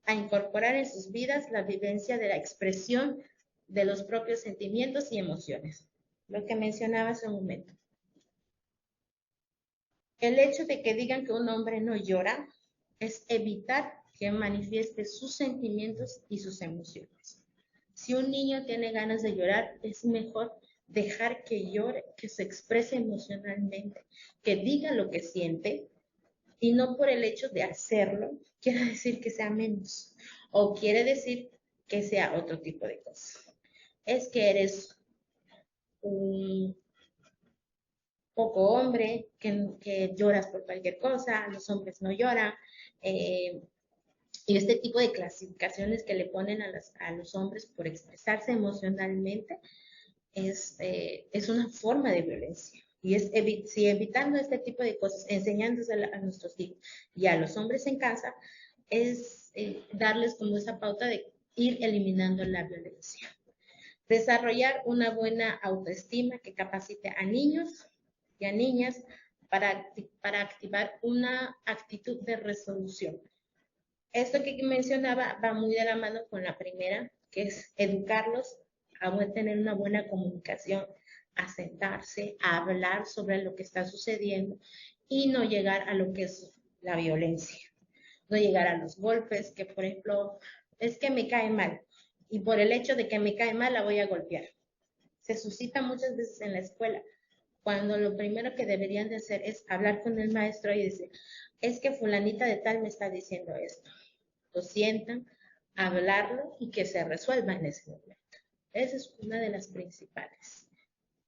a incorporar en sus vidas la vivencia de la expresión de los propios sentimientos y emociones, lo que mencionaba hace un momento. El hecho de que digan que un hombre no llora es evitar que manifieste sus sentimientos y sus emociones. Si un niño tiene ganas de llorar, es mejor dejar que llore, que se exprese emocionalmente, que diga lo que siente, y no por el hecho de hacerlo, quiere decir que sea menos, o quiere decir que sea otro tipo de cosas. Es que eres un poco hombre, que lloras por cualquier cosa, los hombres no lloran, y este tipo de clasificaciones que le ponen a los hombres por expresarse emocionalmente es una forma de violencia. Y si evitando este tipo de cosas, enseñándosela a nuestros hijos y a los hombres en casa, es darles como esa pauta de ir eliminando la violencia. Desarrollar una buena autoestima que capacite a niños y a niñas para activar una actitud de resolución. Esto que mencionaba va muy de la mano con la primera, que es educarlos a tener una buena comunicación, a sentarse, a hablar sobre lo que está sucediendo y no llegar a lo que es la violencia. No llegar a los golpes, que por ejemplo, es que me cae mal y por el hecho de que me cae mal la voy a golpear. Se suscita muchas veces en la escuela, cuando lo primero que deberían de hacer es hablar con el maestro y decir, es que fulanita de tal me está diciendo esto. Lo sientan, hablarlo y que se resuelva en ese momento. Esa es una de las principales.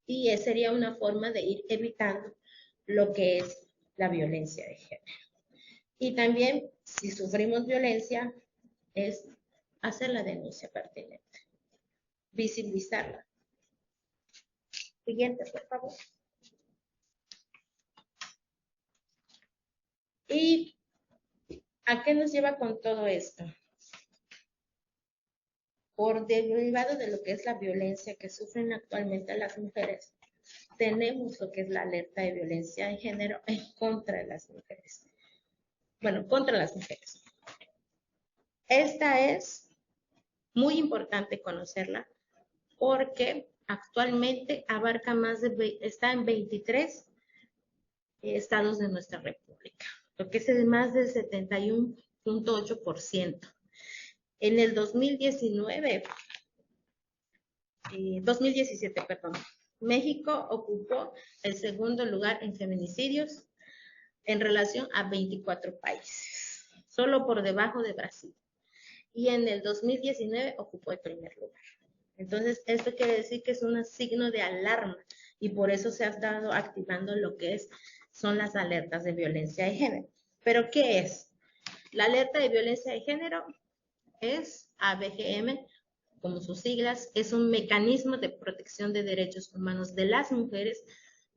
Y esa sería una forma de ir evitando lo que es la violencia de género. Y también, si sufrimos violencia, es hacer la denuncia pertinente, visibilizarla. Siguiente, por favor. ¿Y a qué nos lleva con todo esto? Por derivado de lo que es la violencia que sufren actualmente las mujeres, tenemos lo que es la alerta de violencia de género en contra de las mujeres. Bueno, contra las mujeres. Esta es muy importante conocerla porque actualmente abarca está en 23 estados de nuestra república, lo que es más del 71.8%. En el 2017, México ocupó el segundo lugar en feminicidios en relación a 24 países, solo por debajo de Brasil. Y en el 2019 ocupó el primer lugar. Entonces, esto quiere decir que es un signo de alarma y por eso se ha estado activando lo que son las alertas de violencia de género. ¿Pero qué es? La alerta de violencia de género es ABGM, como sus siglas, es un mecanismo de protección de derechos humanos de las mujeres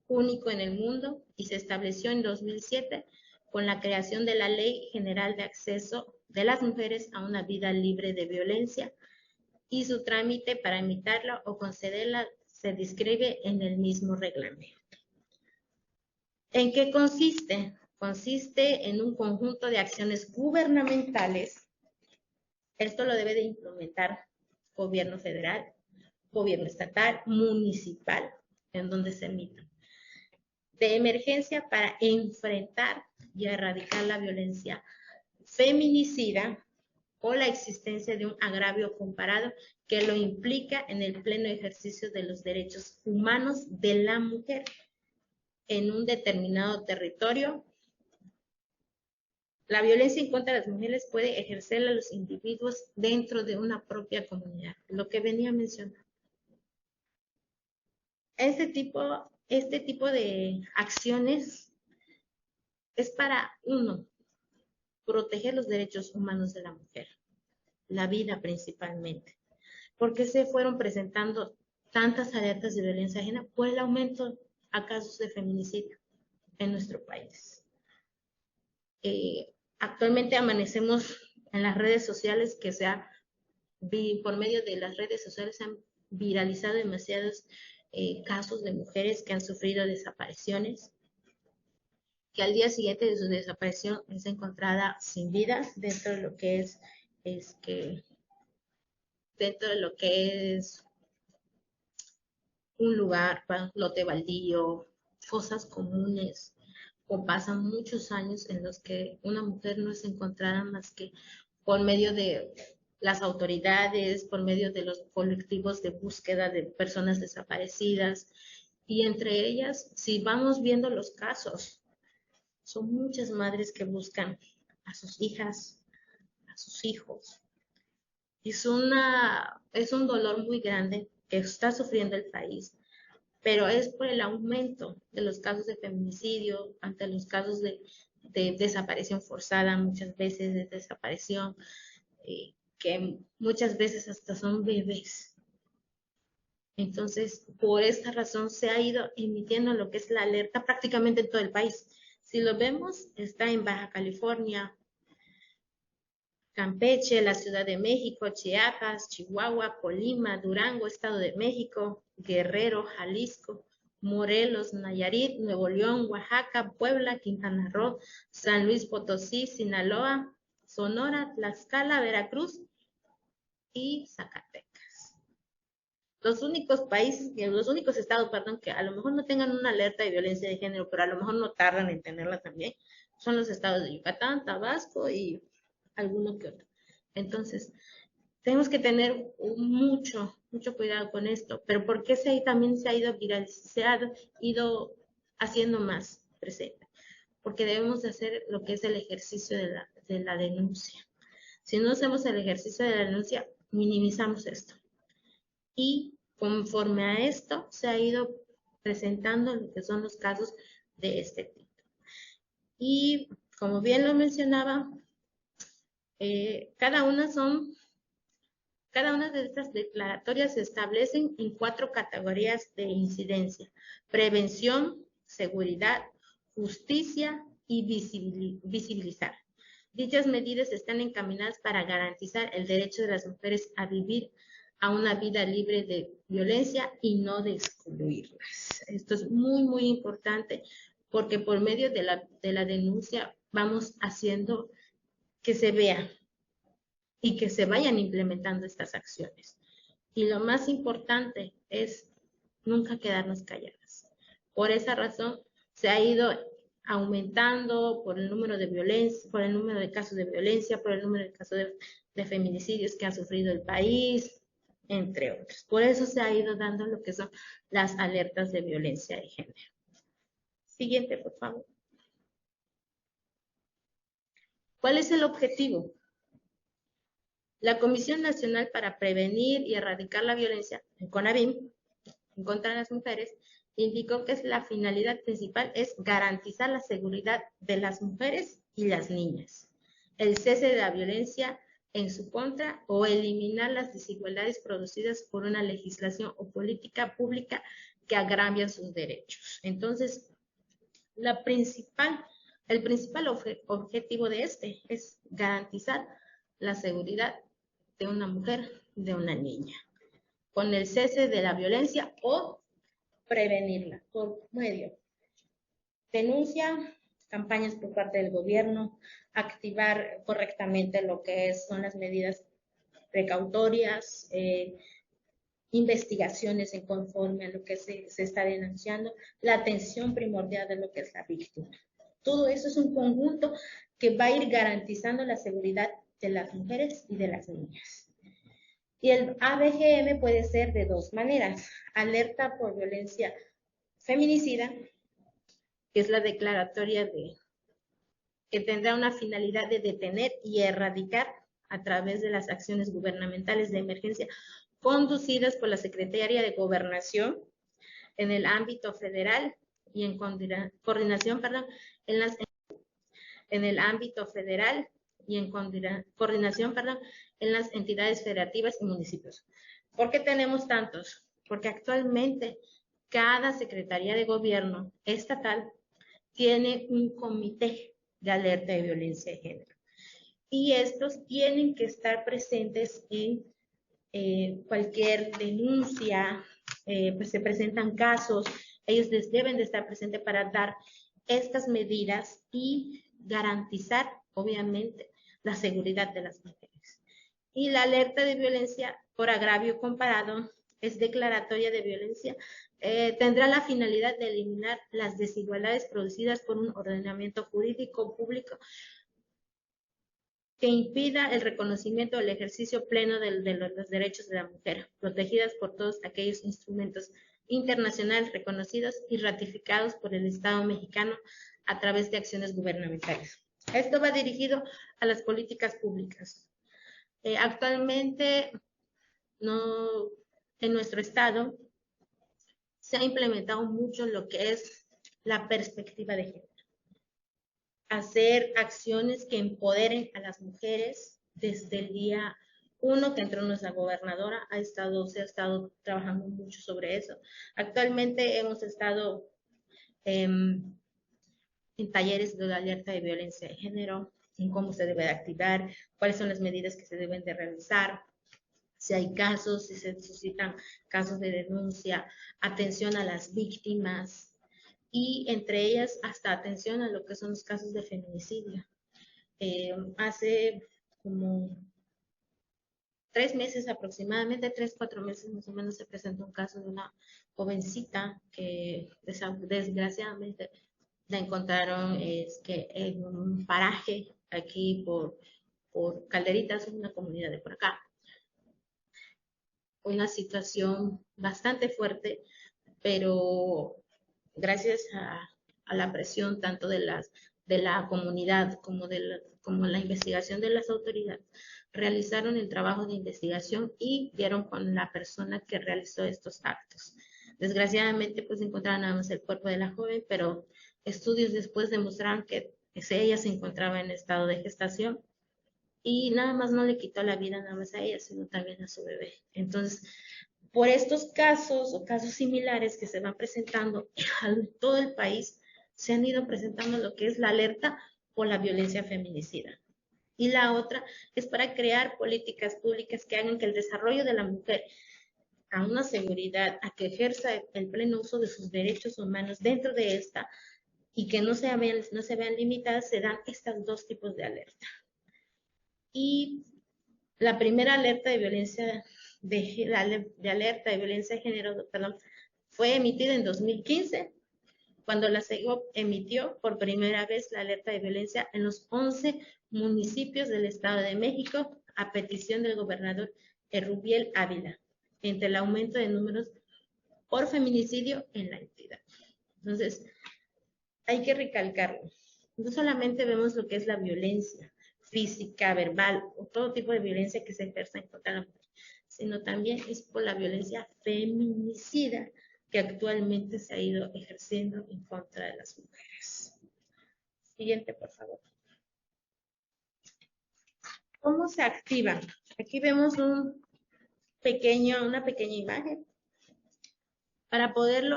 único en el mundo y se estableció en 2007 con la creación de la Ley General de Acceso de las Mujeres a una Vida Libre de Violencia y su trámite para emitirla o concederla se describe en el mismo reglamento. ¿En qué consiste? Consiste en un conjunto de acciones gubernamentales. Esto lo debe de implementar gobierno federal, gobierno estatal, municipal, en donde se emita, de emergencia para enfrentar y erradicar la violencia feminicida o la existencia de un agravio comparado que lo implica en el pleno ejercicio de los derechos humanos de la mujer en un determinado territorio. La violencia en contra de las mujeres puede ejercerla a los individuos dentro de una propia comunidad, lo que venía mencionando. Este tipo de acciones es para, uno, proteger los derechos humanos de la mujer, la vida principalmente. ¿Por qué se fueron presentando tantas alertas de violencia ajena? Por el aumento a casos de feminicidio en nuestro país. Actualmente amanecemos en las redes sociales por medio de las redes sociales se han viralizado demasiados casos de mujeres que han sufrido desapariciones, que al día siguiente de su desaparición es encontrada sin vida dentro de lo que es un lugar, un lote baldío, fosas comunes, o pasan muchos años en los que una mujer no es encontrada más que por medio de las autoridades, por medio de los colectivos de búsqueda de personas desaparecidas, y entre ellas, si vamos viendo los casos, son muchas madres que buscan a sus hijas, a sus hijos. Es un dolor muy grande que está sufriendo el país, pero es por el aumento de los casos de feminicidio, ante los casos de desaparición forzada, muchas veces de desaparición, que muchas veces hasta son bebés. Entonces, por esta razón se ha ido emitiendo lo que es la alerta prácticamente en todo el país. Si lo vemos, está en Baja California, Campeche, la Ciudad de México, Chiapas, Chihuahua, Colima, Durango, Estado de México, Guerrero, Jalisco, Morelos, Nayarit, Nuevo León, Oaxaca, Puebla, Quintana Roo, San Luis Potosí, Sinaloa, Sonora, Tlaxcala, Veracruz y Zacatecas. Los únicos estados, que a lo mejor no tengan una alerta de violencia de género, pero a lo mejor no tardan en tenerla también, son los estados de Yucatán, Tabasco y alguno que otro. Entonces, tenemos que tener mucho cuidado con esto. Pero ¿por qué también se ha ido haciendo más presente? Porque debemos de hacer lo que es el ejercicio de la denuncia. Si no hacemos el ejercicio de la denuncia, minimizamos esto. Y conforme a esto, se ha ido presentando lo que son los casos de este tipo. Y como bien lo mencionaba, cada una de estas declaratorias se establecen en 4 categorías de incidencia: prevención, seguridad, justicia y visibilizar. Dichas medidas están encaminadas para garantizar el derecho de las mujeres a vivir, a una vida libre de violencia y no de excluirlas. Esto es muy, muy importante porque por medio de la denuncia vamos haciendo que se vea y que se vayan implementando estas acciones. Y lo más importante es nunca quedarnos calladas. Por esa razón se ha ido aumentando por el número de violencia, por el número de casos de violencia, por el número de casos de feminicidios que ha sufrido el país, entre otros. Por eso se ha ido dando lo que son las alertas de violencia de género. Siguiente, por favor. ¿Cuál es el objetivo? La Comisión Nacional para Prevenir y Erradicar la Violencia, el CONAVIM, en contra de las mujeres, indicó que la finalidad principal es garantizar la seguridad de las mujeres y las niñas, el cese de la violencia en su contra o eliminar las desigualdades producidas por una legislación o política pública que agravian sus derechos. Entonces, el principal objetivo de este es garantizar la seguridad de una mujer, de una niña, con el cese de la violencia o prevenirla por medio denuncia, campañas por parte del gobierno, activar correctamente lo que son las medidas precautorias, investigaciones en conforme a lo que se está denunciando, la atención primordial de lo que es la víctima. Todo eso es un conjunto que va a ir garantizando la seguridad de las mujeres y de las niñas. Y el ABGM puede ser de dos maneras: alerta por violencia feminicida, que es la declaratoria que tendrá una finalidad de detener y erradicar a través de las acciones gubernamentales de emergencia conducidas por la Secretaría de Gobernación en el ámbito federal y en coordinación, en el ámbito federal y en coordinación, en las entidades federativas y municipios. ¿Por qué tenemos tantos? Porque actualmente cada Secretaría de Gobierno estatal tiene un comité de alerta de violencia de género. Y estos tienen que estar presentes en cualquier denuncia, pues se presentan casos, ellos deben de estar presentes para dar estas medidas y garantizar, obviamente, la seguridad de las mujeres. Y la alerta de violencia por agravio comparado es declaratoria de violencia, tendrá la finalidad de eliminar las desigualdades producidas por un ordenamiento jurídico público que impida el reconocimiento del ejercicio pleno de los derechos de la mujer, protegidas por todos aquellos instrumentos internacionales reconocidos y ratificados por el Estado mexicano a través de acciones gubernamentales. Esto va dirigido a las políticas públicas. Actualmente, en nuestro estado se ha implementado mucho lo que es la perspectiva de género. Hacer acciones que empoderen a las mujeres. Desde el día 1 que entró nuestra gobernadora, se ha estado trabajando mucho sobre eso. Actualmente hemos estado en talleres de alerta de violencia de género, en cómo se debe de activar, cuáles son las medidas que se deben de realizar, si hay casos, si se suscitan casos de denuncia, atención a las víctimas, y entre ellas hasta atención a lo que son los casos de feminicidio. Hace como 3 meses aproximadamente, 3-4 meses más o menos, se presentó un caso de una jovencita que desgraciadamente la encontraron en un paraje aquí por Calderitas, una comunidad de por acá. Una situación bastante fuerte, pero gracias a la presión tanto de la comunidad como la investigación de las autoridades, realizaron el trabajo de investigación y dieron con la persona que realizó estos actos. Desgraciadamente, pues encontraron nada más el cuerpo de la joven, pero estudios después demostraron que ella se encontraba en estado de gestación y nada más no le quitó la vida nada más a ella, sino también a su bebé. Entonces, por estos casos o casos similares que se van presentando en todo el país, se han ido presentando lo que es la alerta por la violencia feminicida. y la otra es para crear políticas públicas que hagan que el desarrollo de la mujer a una seguridad, a que ejerza el pleno uso de sus derechos humanos dentro de esta y que no se vean limitadas, se dan estos dos tipos de alerta. Y la primera alerta de violencia alerta de violencia de género, perdón, fue emitida en 2015, cuando la CEGOP emitió por primera vez la alerta de violencia en los 11 municipios del Estado de México a petición del gobernador Rubiel Ávila, entre el aumento de números por feminicidio en la entidad. Entonces, hay que recalcarlo. No solamente vemos lo que es la violencia física, verbal, o todo tipo de violencia que se ejerce en contra de la mujer, sino también es por la violencia feminicida que actualmente se ha ido ejerciendo en contra de las mujeres. Siguiente, por favor. ¿Cómo se activa? Aquí vemos una pequeña imagen. Para poderlo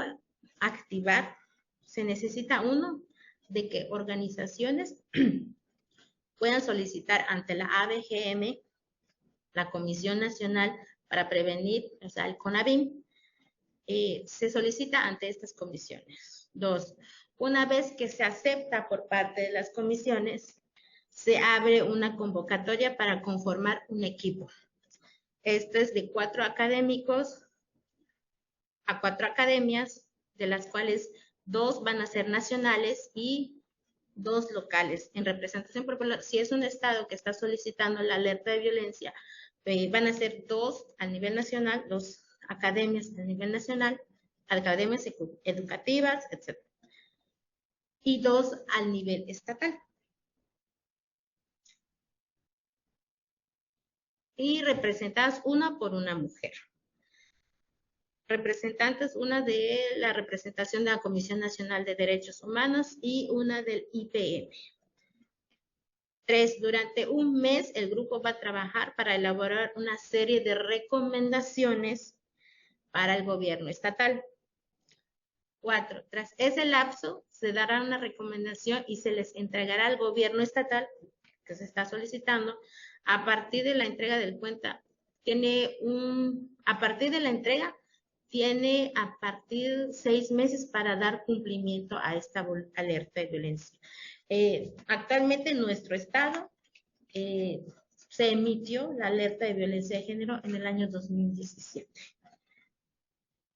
activar, se necesita de que organizaciones puedan solicitar ante la ABGM, la Comisión Nacional para Prevenir, o sea, el CONAVIM, se solicita ante estas comisiones. 2, una vez que se acepta por parte de las comisiones, se abre una convocatoria para conformar un equipo. Este es de 4 académicos a 4 academias, de las cuales 2 van a ser nacionales y 2 locales. En representación popular, si es un estado que está solicitando la alerta de violencia, van a ser 2 a nivel nacional, 2 academias a nivel nacional, academias educativas, etc. Y 2 al nivel estatal. Y representadas una por una mujer. Representantes, una de la representación de la Comisión Nacional de Derechos Humanos y una del IPM. 3, durante un mes el grupo va a trabajar para elaborar una serie de recomendaciones para el gobierno estatal. 4, tras ese lapso se dará una recomendación y se les entregará al gobierno estatal que se está solicitando a partir de la entrega del cuenta. A partir de 6 meses para dar cumplimiento a esta alerta de violencia. Actualmente en nuestro estado se emitió la alerta de violencia de género en el año 2017.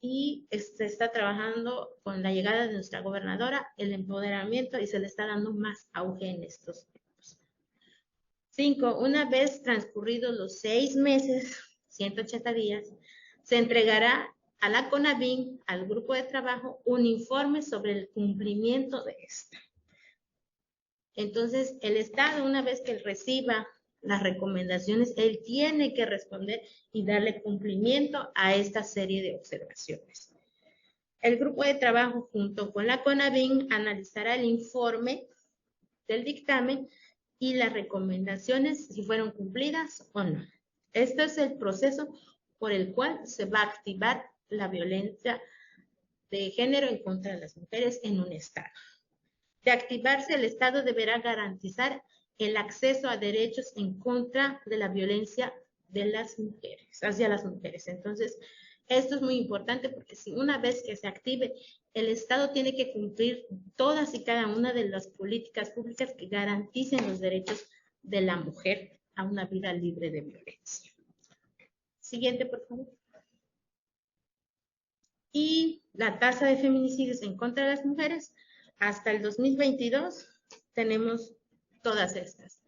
Y se está trabajando con la llegada de nuestra gobernadora, el empoderamiento, y se le está dando más auge en estos tiempos. 5, una vez transcurridos los 6 meses, 180 días, se entregará a la CONAVIM, al grupo de trabajo, un informe sobre el cumplimiento de esta. Entonces, el Estado, una vez que él reciba las recomendaciones, él tiene que responder y darle cumplimiento a esta serie de observaciones. El grupo de trabajo, junto con la CONAVIM, analizará el informe del dictamen y las recomendaciones, si fueron cumplidas o no. Este es el proceso por el cual se va a activar la violencia de género en contra de las mujeres en un Estado. De activarse, el Estado deberá garantizar el acceso a derechos en contra de la violencia de las mujeres, hacia las mujeres. Entonces, esto es muy importante porque si una vez que se active, el Estado tiene que cumplir todas y cada una de las políticas públicas que garanticen los derechos de la mujer a una vida libre de violencia. Siguiente, por favor. Y la tasa de feminicidios en contra de las mujeres, hasta el 2022 tenemos todas estas.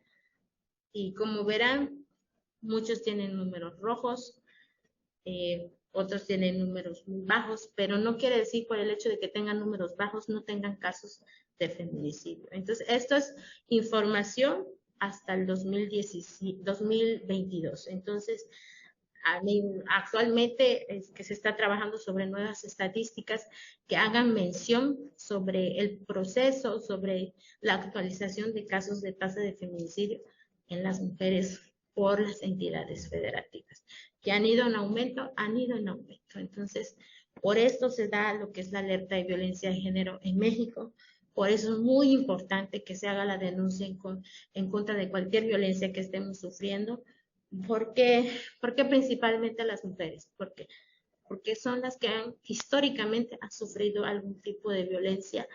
Y como verán, muchos tienen números rojos, otros tienen números muy bajos, pero no quiere decir por el hecho de que tengan números bajos no tengan casos de feminicidio. Entonces, esto es información hasta el 2022. Entonces, actualmente es que se está trabajando sobre nuevas estadísticas que hagan mención sobre el proceso, sobre la actualización de casos de tasa de feminicidio en las mujeres por las entidades federativas, que han ido en aumento. Entonces, por esto se da lo que es la alerta de violencia de género en México, Por eso es muy importante que se haga la denuncia en contra de cualquier violencia que estemos sufriendo. ¿Por qué principalmente a las mujeres? Porque son las que históricamente han sufrido algún tipo de violencia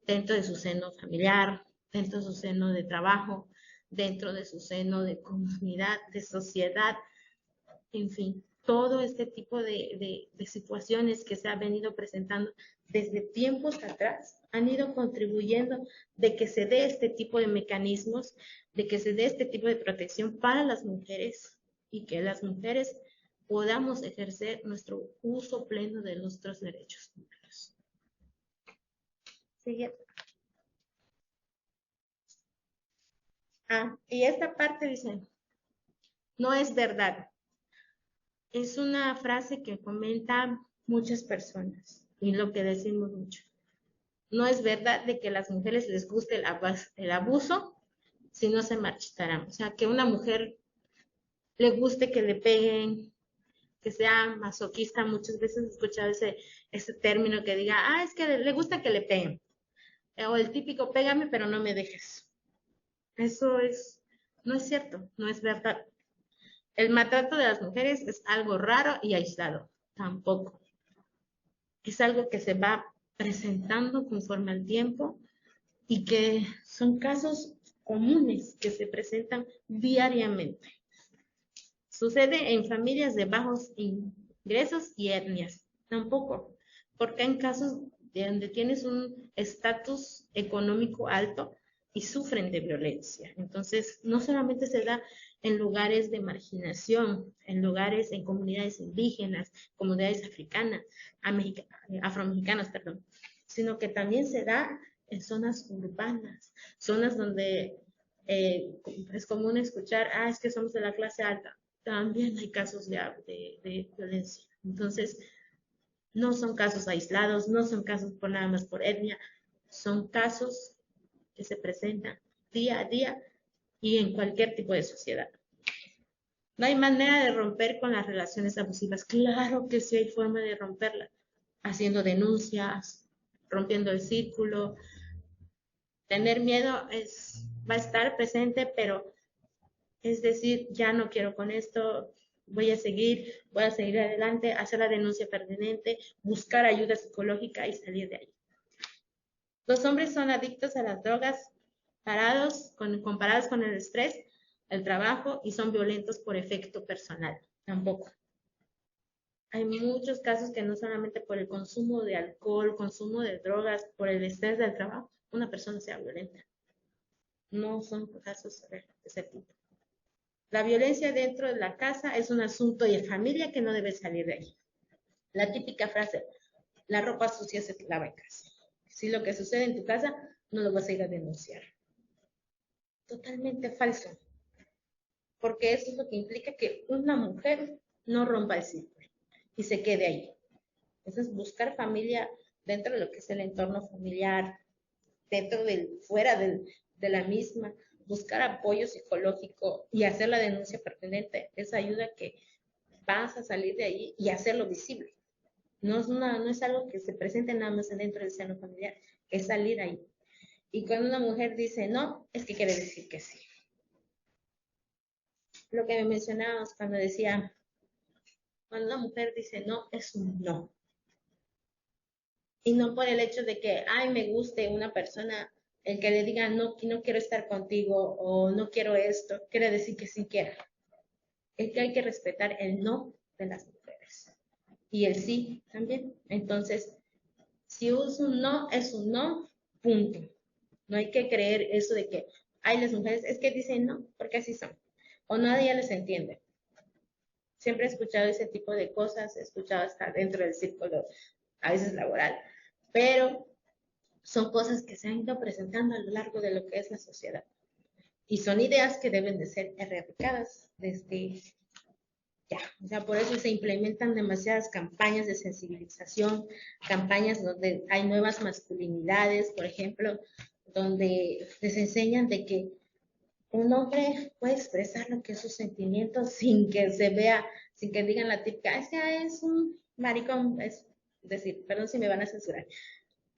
dentro de su seno familiar, dentro de su seno de trabajo, dentro de su seno de comunidad, de sociedad, en fin, todo este tipo de situaciones que se han venido presentando desde tiempos atrás han ido contribuyendo de que se dé este tipo de mecanismos, de que se dé este tipo de protección para las mujeres y que las mujeres podamos ejercer nuestro uso pleno de nuestros derechos humanos. Siguiente. Y esta parte dice, no es verdad. Es una frase que comentan muchas personas y lo que decimos mucho. No es verdad de que a las mujeres les guste el abuso si no se marchitarán. O sea, que una mujer le guste que le peguen, que sea masoquista. Muchas veces he escuchado ese término que diga, es que le gusta que le peguen. O el típico, pégame pero no me dejes. No es cierto, no es verdad. El maltrato de las mujeres es algo raro y aislado. Tampoco. Es algo que se va presentando conforme al tiempo y que son casos comunes que se presentan diariamente. Sucede en familias de bajos ingresos y etnias. Tampoco, porque en casos de donde tienes un estatus económico alto y sufren de violencia. Entonces, no solamente se da en lugares de marginación, en comunidades indígenas, comunidades africanas, afromexicanas, perdón, sino que también se da en zonas urbanas, zonas donde es común escuchar, es que somos de la clase alta. También hay casos de violencia. Entonces, no son casos aislados, no son casos por nada más por etnia, son casos que se presentan día a día y en cualquier tipo de sociedad. No hay manera de romper con las relaciones abusivas. Claro que sí hay forma de romperla, haciendo denuncias, rompiendo el círculo. Tener miedo va a estar presente, pero es decir, ya no quiero con esto, voy a seguir adelante, hacer la denuncia pertinente, buscar ayuda psicológica y salir de ahí. Los hombres son adictos a las drogas comparados con el estrés, el trabajo y son violentos por efecto personal. Tampoco. Hay muchos casos que no solamente por el consumo de alcohol, consumo de drogas, por el estrés del trabajo, una persona sea violenta. No son casos de ese tipo. La violencia dentro de la casa es un asunto de familia que no debe salir de ahí. La típica frase, la ropa sucia se lava en casa. Si lo que sucede en tu casa, no lo vas a ir a denunciar. Totalmente falso. Porque eso es lo que implica que una mujer no rompa el círculo y se quede ahí. Entonces, buscar familia dentro de lo que es el entorno familiar, fuera de la misma, buscar apoyo psicológico y hacer la denuncia pertinente, esa ayuda que vas a salir de ahí y hacerlo visible. No es algo que se presente nada más dentro del seno familiar, es salir ahí. Y cuando una mujer dice no, es que quiere decir que sí. Lo que me mencionabas cuando decía, cuando una mujer dice no, es un no. Y no por el hecho de que, me guste una persona, el que le diga no quiero estar contigo o no quiero esto, quiere decir que sí quiera. Es que hay que respetar el no de las mujeres y el sí también. Entonces, si es un no, punto. No hay que creer eso de que, las mujeres es que dicen no, porque así son. O nadie les entiende. Siempre he escuchado ese tipo de cosas, he escuchado hasta dentro del círculo, a veces laboral, pero son cosas que se han ido presentando a lo largo de lo que es la sociedad. Y son ideas que deben de ser erradicadas desde ya. O sea, por eso se implementan demasiadas campañas de sensibilización, campañas donde hay nuevas masculinidades, por ejemplo, donde les enseñan de que un hombre puede expresar lo que es sus sentimientos sin que se vea, sin que digan la típica, es un maricón, es decir, perdón si me van a censurar,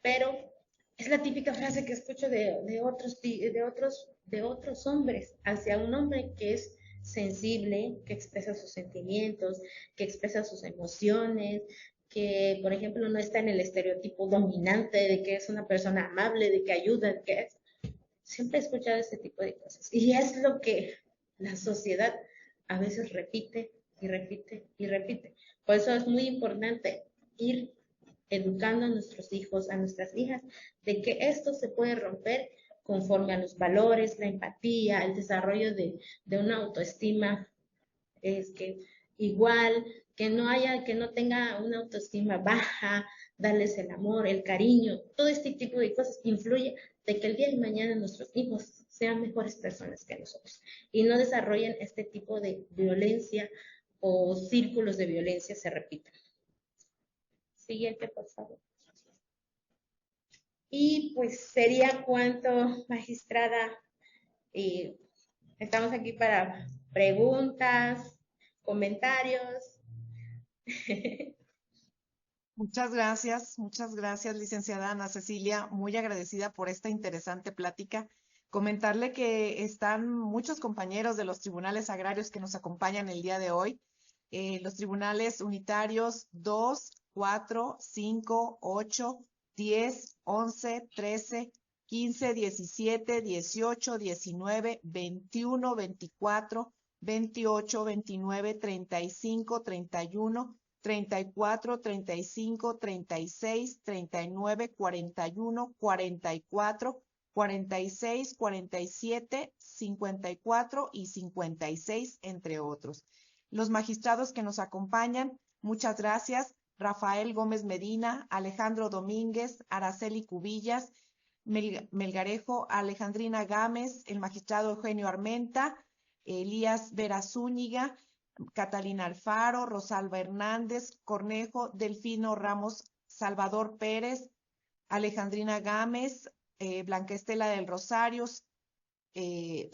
pero es la típica frase que escucho de otros hombres hacia un hombre que es sensible, que expresa sus sentimientos, que expresa sus emociones, que, por ejemplo, no está en el estereotipo dominante de que es una persona amable, de que ayuda, de que es. Siempre he escuchado ese tipo de cosas. Y es lo que la sociedad a veces repite y repite y repite. Por eso es muy importante ir educando a nuestros hijos, a nuestras hijas, de que esto se puede romper conforme a los valores, la empatía, el desarrollo de una autoestima, es que igual, que no tenga una autoestima baja, darles el amor, el cariño, todo este tipo de cosas influye de que el día de mañana nuestros hijos sean mejores personas que nosotros y no desarrollen este tipo de violencia o círculos de violencia se repitan. Siguiente, por favor. Y pues sería cuanto, magistrada. Eh, Estamos aquí para preguntas, comentarios. Muchas gracias, licenciada Ana Cecilia. Muy agradecida por esta interesante plática. Comentarle que están muchos compañeros de los tribunales agrarios que nos acompañan el día de hoy. Los tribunales unitarios 2, 4, 5, 8, 10, 11, 13, 15, 17, 18, 19, 21, 24, 28, 29, 35, 31, 34, 35, 36, 39, 41, 44, 46, 47, 54 y 56, entre otros. Los magistrados que nos acompañan, muchas gracias. Rafael Gómez Medina, Alejandro Domínguez, Araceli Cubillas, Melgarejo, Alejandrina Gámez, el magistrado Eugenio Armenta, Elías Vera Zúñiga, Catalina Alfaro, Rosalba Hernández, Cornejo, Delfino Ramos, Salvador Pérez, Alejandrina Gámez, Blanca Estela del Rosario,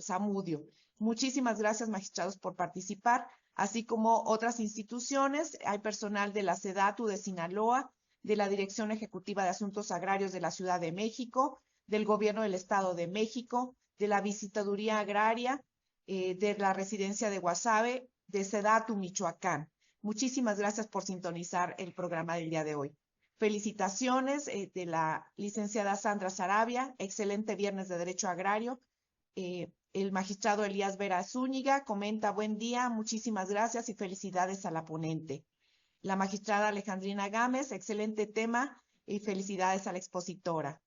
Zamudio. Muchísimas gracias, magistrados, por participar, así como otras instituciones. Hay personal de la SEDATU de Sinaloa, de la Dirección Ejecutiva de Asuntos Agrarios de la Ciudad de México, del Gobierno del Estado de México, de la Visitaduría Agraria, de la Residencia de Guasave, de SEDATU Michoacán. Muchísimas gracias por sintonizar el programa del día de hoy. Felicitaciones de la licenciada Sandra Sarabia, excelente viernes de Derecho Agrario. El magistrado Elías Vera Zúñiga comenta: buen día, muchísimas gracias y felicidades a la ponente. La magistrada Alejandrina Gámez, excelente tema y felicidades a la expositora.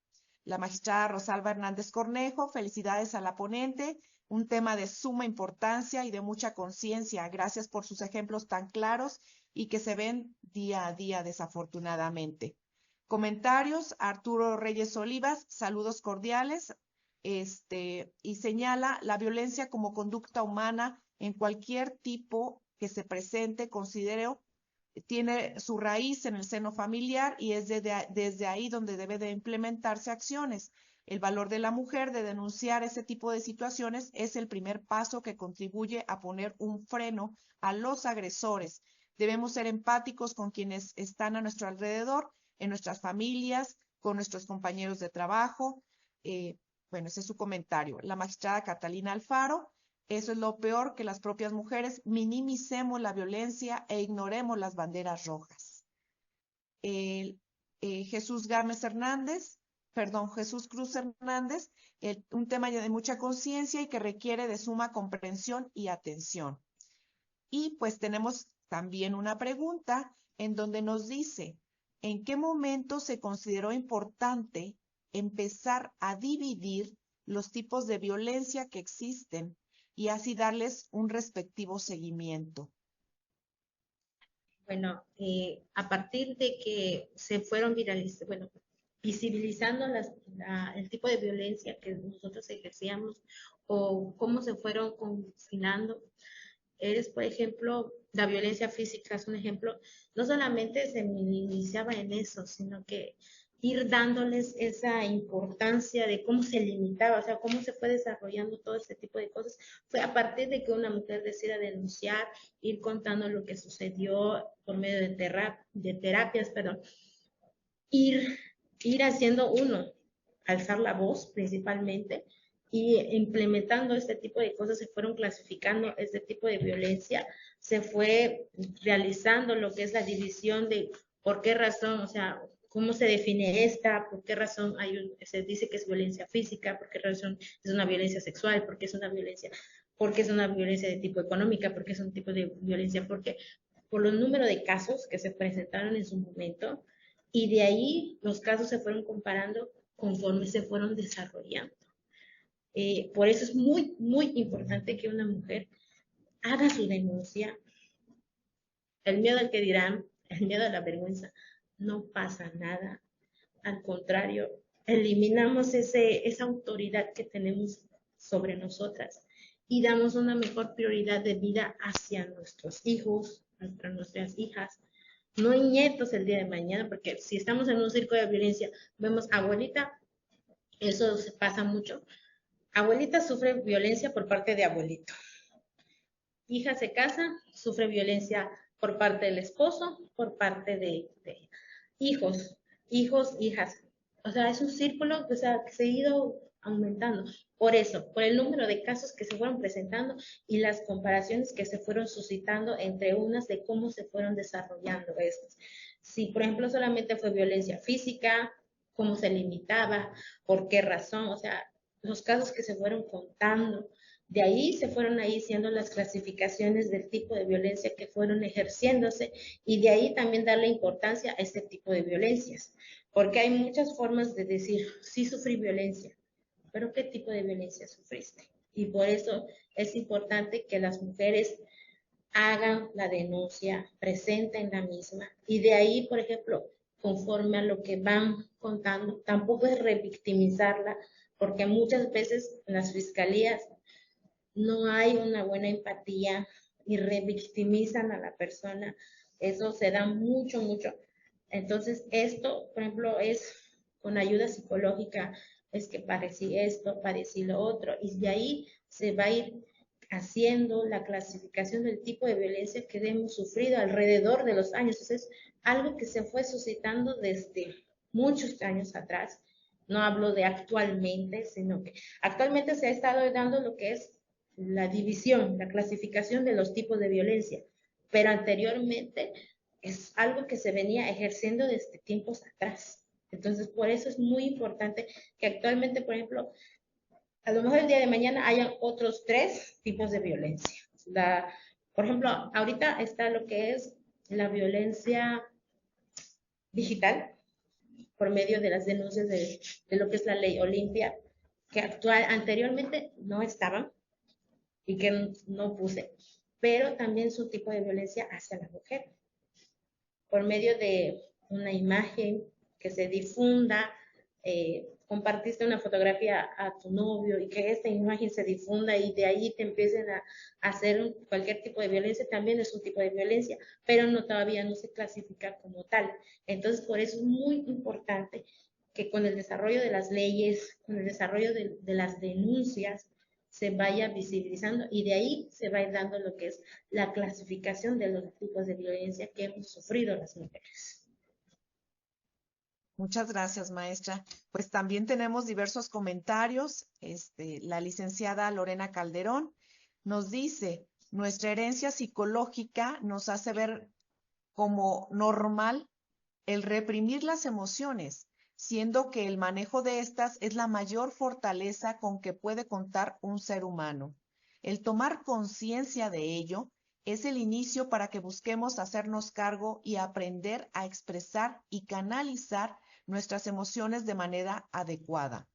La magistrada Rosalba Hernández Cornejo, felicidades a la ponente, un tema de suma importancia y de mucha conciencia. Gracias por sus ejemplos tan claros y que se ven día a día, desafortunadamente. Comentarios: Arturo Reyes Olivas, saludos cordiales. Y señala la violencia como conducta humana en cualquier tipo que se presente, considero, tiene su raíz en el seno familiar y es desde ahí donde debe de implementarse acciones. El valor de la mujer de denunciar ese tipo de situaciones es el primer paso que contribuye a poner un freno a los agresores. Debemos ser empáticos con quienes están a nuestro alrededor, en nuestras familias, con nuestros compañeros de trabajo. Bueno, ese es su comentario. La magistrada Catalina Alfaro: eso es lo peor, que las propias mujeres minimicemos la violencia e ignoremos las banderas rojas. Jesús Gámez Hernández, Jesús Cruz Hernández, un tema de mucha conciencia y que requiere de suma comprensión y atención. Y pues tenemos también una pregunta en donde nos dice: ¿en qué momento se consideró importante empezar a dividir los tipos de violencia que existen y así darles un respectivo seguimiento? Bueno, a partir de que se fueron visibilizando el tipo de violencia que nosotros ejercíamos o cómo se fueron confinando, es, por ejemplo, la violencia física es un ejemplo. No solamente se minimizaba en eso, sino que ir dándoles esa importancia de cómo se limitaba, o sea, cómo se fue desarrollando todo ese tipo de cosas, fue a partir de que una mujer decida denunciar, ir contando lo que sucedió por medio de terapias, perdón, ir, ir haciendo uno. alzar la voz principalmente, y implementando este tipo de cosas se fueron clasificando este tipo de violencia, se fue realizando lo que es la división de por qué razón, o sea, cómo se define esta, por qué razón se dice que es violencia física, por qué razón es una violencia sexual, por qué es una violencia, porque es una violencia de tipo económica, porque es un tipo de violencia, porque por los número de casos que se presentaron en su momento, y de ahí los casos se fueron comparando conforme se fueron desarrollando. Por eso es muy, muy importante que una mujer haga su denuncia. El miedo al que dirán, el miedo a la vergüenza, no pasa nada. Al contrario, eliminamos esa autoridad que tenemos sobre nosotras y damos una mejor prioridad de vida hacia nuestros hijos, hacia nuestras hijas. No hay nietos el día de mañana, porque si estamos en un circo de violencia, vemos abuelita, eso se pasa mucho. Abuelita sufre violencia por parte de abuelito. Hija se casa, sufre violencia por parte del esposo, por parte de hijos, hijas. O sea, es un círculo que se ha ido aumentando. Por eso, por el número de casos que se fueron presentando y las comparaciones que se fueron suscitando entre unas de cómo se fueron desarrollando estos. Si, por ejemplo, solamente fue violencia física, cómo se limitaba, por qué razón, o sea, los casos que se fueron contando. De ahí se fueron ahí siendo las clasificaciones del tipo de violencia que fueron ejerciéndose y de ahí también darle importancia a este tipo de violencias, porque hay muchas formas de decir, sí sufrí violencia, pero ¿qué tipo de violencia sufriste? Y por eso es importante que las mujeres hagan la denuncia, presenten la misma y de ahí, por ejemplo, conforme a lo que van contando, tampoco es revictimizarla, porque muchas veces en las fiscalías no hay una buena empatía y revictimizan a la persona. Eso se da mucho, mucho. Entonces, esto, por ejemplo, es con ayuda psicológica, es que padecí esto, padecí lo otro, y de ahí se va a ir haciendo la clasificación del tipo de violencia que hemos sufrido alrededor de los años. Entonces, es algo que se fue suscitando desde muchos años atrás. No hablo de actualmente, sino que actualmente se ha estado dando lo que es la división, la clasificación de los tipos de violencia, pero anteriormente es algo que se venía ejerciendo desde tiempos atrás. Entonces, por eso es muy importante que actualmente, por ejemplo, a lo mejor el día de mañana hayan otros 3 tipos de violencia. Por ejemplo, ahorita está lo que es la violencia digital por medio de las denuncias de lo que es la ley Olimpia, que anteriormente no estaban, y que no puse, pero también su tipo de violencia hacia la mujer, por medio de una imagen que se difunda, compartiste una fotografía a tu novio y que esta imagen se difunda y de ahí te empiecen a hacer cualquier tipo de violencia, también es un tipo de violencia, pero no, todavía no se clasifica como tal. Entonces, por eso es muy importante que con el desarrollo de las leyes, con el desarrollo de las denuncias, se vaya visibilizando y de ahí se va a ir dando lo que es la clasificación de los tipos de violencia que hemos sufrido las mujeres. Muchas gracias, maestra. Pues también tenemos diversos comentarios. La licenciada Lorena Calderón nos dice, nuestra herencia psicológica nos hace ver como normal el reprimir las emociones, siendo que el manejo de estas es la mayor fortaleza con que puede contar un ser humano. El tomar conciencia de ello es el inicio para que busquemos hacernos cargo y aprender a expresar y canalizar nuestras emociones de manera adecuada.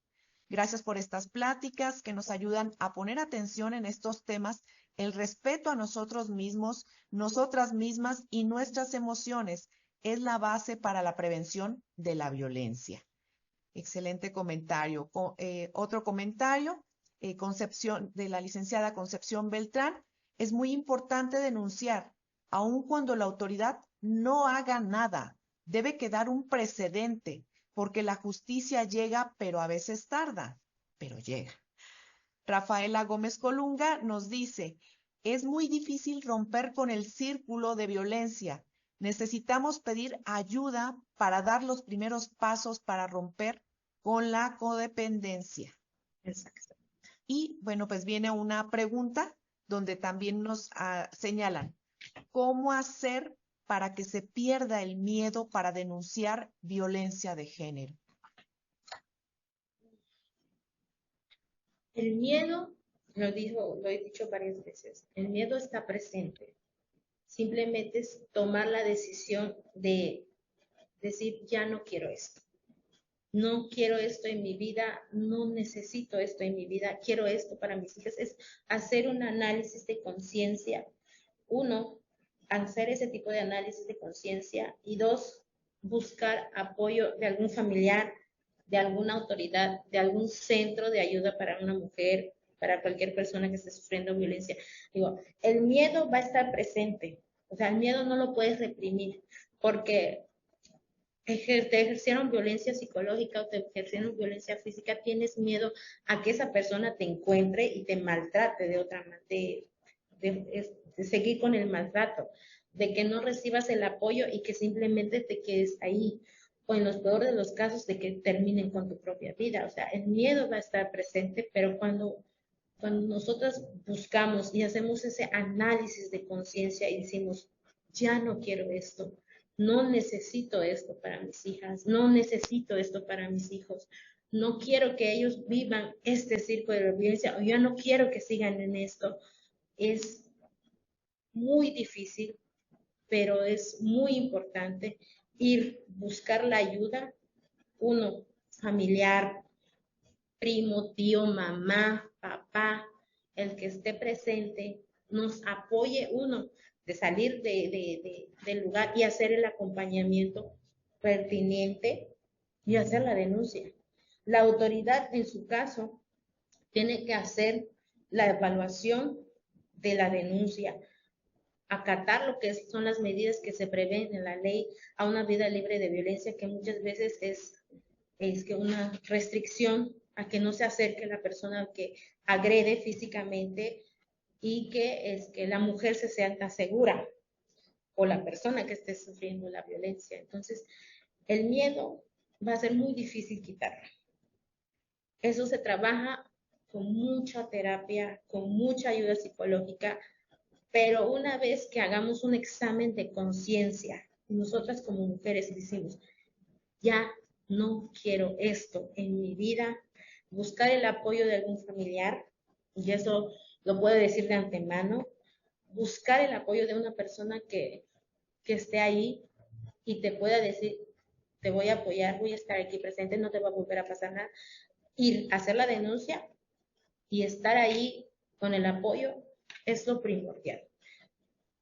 Gracias por estas pláticas que nos ayudan a poner atención en estos temas, el respeto a nosotros mismos, nosotras mismas y nuestras emociones es la base para la prevención de la violencia. Excelente comentario. Otro comentario, Concepción, de la licenciada Concepción Beltrán, es muy importante denunciar, aun cuando la autoridad no haga nada. Debe quedar un precedente, porque la justicia llega, pero a veces tarda, pero llega. Rafaela Gómez Colunga nos dice, es muy difícil romper con el círculo de violencia. Necesitamos pedir ayuda para dar los primeros pasos para romper con la codependencia. Exacto. Y bueno, pues viene una pregunta donde también nos señalan cómo hacer para que se pierda el miedo para denunciar violencia de género. El miedo, lo he dicho varias veces, el miedo está presente. Simplemente es tomar la decisión de decir, ya no quiero esto. No quiero esto en mi vida, no necesito esto en mi vida, quiero esto para mis hijas. Es hacer un análisis de conciencia. Uno, hacer ese tipo de análisis de conciencia. Y dos, buscar apoyo de algún familiar, de alguna autoridad, de algún centro de ayuda para una mujer, para cualquier persona que esté sufriendo violencia. Digo, el miedo va a estar presente. O sea, el miedo no lo puedes reprimir, porque te ejercieron violencia psicológica o te ejercieron violencia física, tienes miedo a que esa persona te encuentre y te maltrate de otra manera, de seguir con el maltrato, de que no recibas el apoyo y que simplemente te quedes ahí, o en los peores de los casos, de que terminen con tu propia vida. O sea, el miedo va a estar presente, pero cuando nosotros buscamos y hacemos ese análisis de conciencia y decimos, ya no quiero esto, no necesito esto para mis hijas, no necesito esto para mis hijos, no quiero que ellos vivan este círculo de violencia, o ya no quiero que sigan en esto. Es muy difícil, pero es muy importante buscar la ayuda, uno, familiar, primo, tío, mamá, papá, el que esté presente, nos apoye uno de salir del lugar y hacer el acompañamiento pertinente y hacer la denuncia. La autoridad, en su caso, tiene que hacer la evaluación de la denuncia, acatar lo que son las medidas que se prevén en la ley a una vida libre de violencia, que muchas veces es que una restricción a que no se acerque la persona que agrede físicamente y que es que la mujer se sienta segura o la persona que esté sufriendo la violencia. Entonces, el miedo va a ser muy difícil quitarlo. Eso se trabaja con mucha terapia, con mucha ayuda psicológica, pero una vez que hagamos un examen de conciencia, nosotras como mujeres decimos, ya no quiero esto en mi vida, buscar el apoyo de algún familiar, y eso lo puedo decir de antemano, buscar el apoyo de una persona que esté ahí y te pueda decir, te voy a apoyar, voy a estar aquí presente, no te va a volver a pasar nada, ir a hacer la denuncia y estar ahí con el apoyo es lo primordial.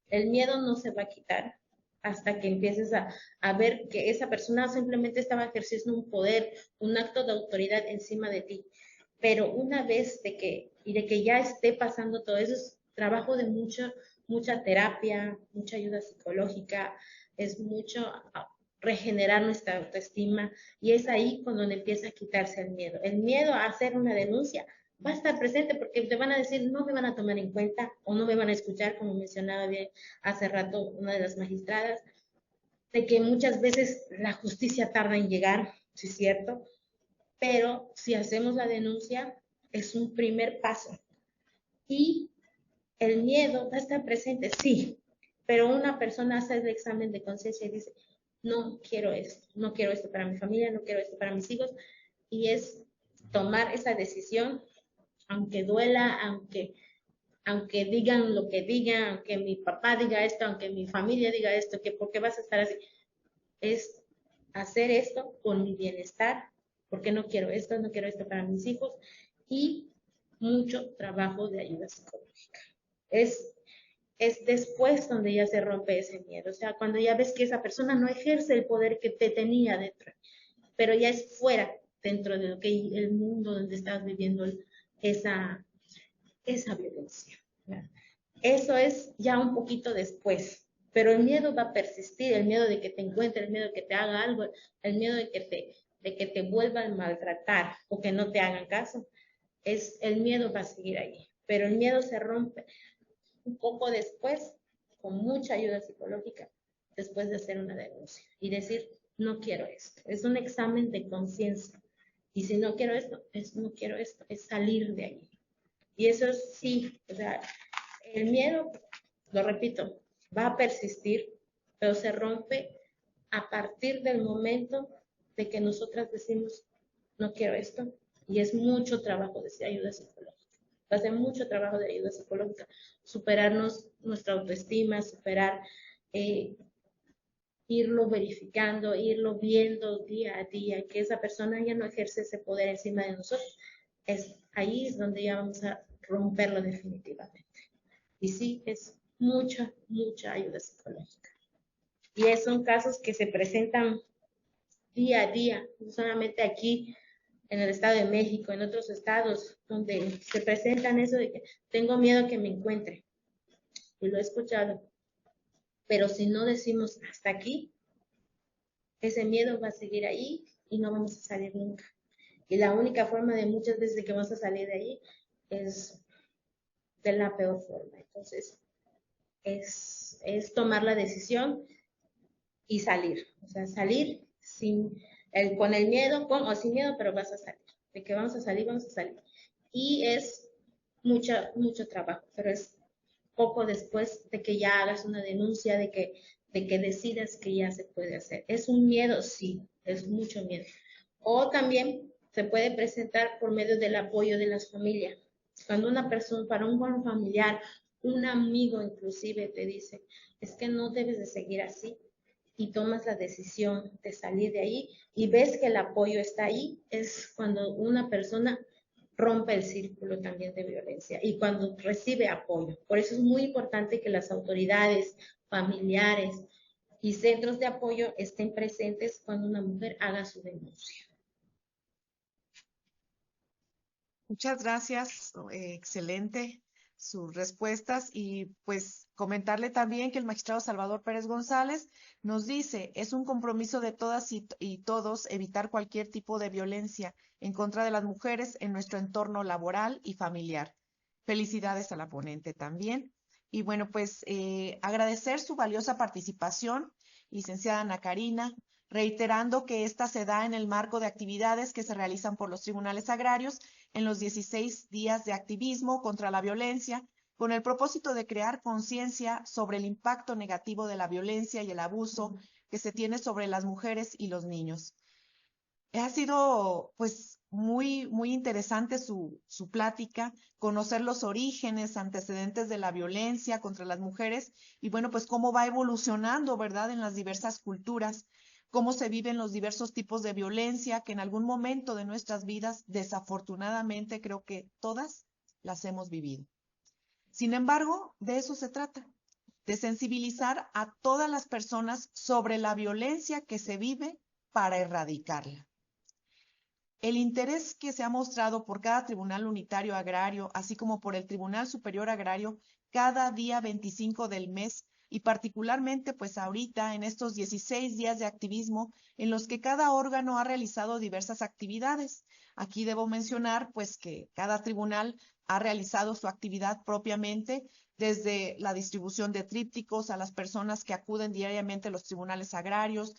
El miedo no se va a quitar hasta que empieces a ver que esa persona simplemente estaba ejerciendo un poder, un acto de autoridad encima de ti. Pero una vez de que ya esté pasando todo eso, es trabajo de mucha terapia, mucha ayuda psicológica, es mucho regenerar nuestra autoestima, y es ahí cuando empieza a quitarse el miedo. El miedo a hacer una denuncia va a estar presente porque te van a decir, no me van a tomar en cuenta o no me van a escuchar, como mencionaba bien hace rato una de las magistradas, de que muchas veces la justicia tarda en llegar, sí es cierto, pero si hacemos la denuncia es un primer paso. Y el miedo va a estar presente, sí, pero una persona hace el examen de conciencia y dice, no quiero esto para mi familia, no quiero esto para mis hijos, y es tomar esa decisión, aunque duela, aunque digan lo que digan, aunque mi papá diga esto, aunque mi familia diga esto, que por qué vas a estar así, es hacer esto por mi bienestar, porque no quiero esto para mis hijos, y mucho trabajo de ayuda psicológica. Es después donde ya se rompe ese miedo, o sea, cuando ya ves que esa persona no ejerce el poder que te tenía dentro, pero ya es fuera, dentro de lo que el mundo donde estás viviendo esa violencia. ¿Verdad? Eso es ya un poquito después, pero el miedo va a persistir, el miedo de que te encuentre, el miedo de que te haga algo, el miedo de que te vuelvan a maltratar o que no te hagan caso, el miedo va a seguir ahí, pero el miedo se rompe un poco después, con mucha ayuda psicológica, después de hacer una denuncia y decir, no quiero esto. Es un examen de conciencia Y si no quiero esto, no quiero esto, es salir de ahí. Y eso sí, o sea, el miedo, lo repito, va a persistir, pero se rompe a partir del momento de que nosotras decimos, no quiero esto, y es mucho trabajo de ayuda psicológica. Va a ser mucho trabajo de ayuda psicológica, superarnos nuestra autoestima, superar, irlo verificando, irlo viendo día a día, que esa persona ya no ejerce ese poder encima de nosotros. Ahí es donde ya vamos a romperlo definitivamente. Y sí, es mucha, mucha ayuda psicológica. Y son casos que se presentan día a día, no solamente aquí en el Estado de México, en otros estados, donde se presentan eso de que tengo miedo que me encuentre. Y lo he escuchado. Pero si no decimos hasta aquí, ese miedo va a seguir ahí y no vamos a salir nunca. Y la única forma de muchas veces de que vamos a salir de ahí es de la peor forma. Entonces, es tomar la decisión y salir. O sea, salir con el miedo, con o sin miedo, pero vas a salir. De que vamos a salir, vamos a salir. Y es mucho trabajo, pero es poco después de que ya hagas una denuncia, de que decidas que ya se puede hacer. ¿Es un miedo? Sí, es mucho miedo. O también se puede presentar por medio del apoyo de las familias. Cuando una persona, para un buen familiar, un amigo inclusive te dice, es que no debes de seguir así, y tomas la decisión de salir de ahí y ves que el apoyo está ahí, es cuando una persona rompe el círculo también de violencia y cuando recibe apoyo. Por eso es muy importante que las autoridades, familiares y centros de apoyo estén presentes cuando una mujer haga su denuncia. Muchas gracias, excelente sus respuestas y pues comentarle también que el magistrado Salvador Pérez González nos dice, es un compromiso de todas y todos evitar cualquier tipo de violencia en contra de las mujeres en nuestro entorno laboral y familiar. Felicidades a la ponente también. Y bueno, pues agradecer su valiosa participación, licenciada Ana Karina, reiterando que esta se da en el marco de actividades que se realizan por los tribunales agrarios en los 16 días de activismo contra la violencia, con el propósito de crear conciencia sobre el impacto negativo de la violencia y el abuso que se tiene sobre las mujeres y los niños. Ha sido pues muy interesante su plática, conocer los orígenes, antecedentes de la violencia contra las mujeres y bueno, pues cómo va evolucionando, ¿verdad?, en las diversas culturas, cómo se viven los diversos tipos de violencia que en algún momento de nuestras vidas, desafortunadamente, creo que todas las hemos vivido. Sin embargo, de eso se trata, de sensibilizar a todas las personas sobre la violencia que se vive para erradicarla. El interés que se ha mostrado por cada Tribunal Unitario Agrario, así como por el Tribunal Superior Agrario, cada día 25 del mes, y particularmente pues ahorita en estos 16 días de activismo en los que cada órgano ha realizado diversas actividades. Aquí debo mencionar pues que cada tribunal ha realizado su actividad propiamente, desde la distribución de trípticos a las personas que acuden diariamente a los tribunales agrarios,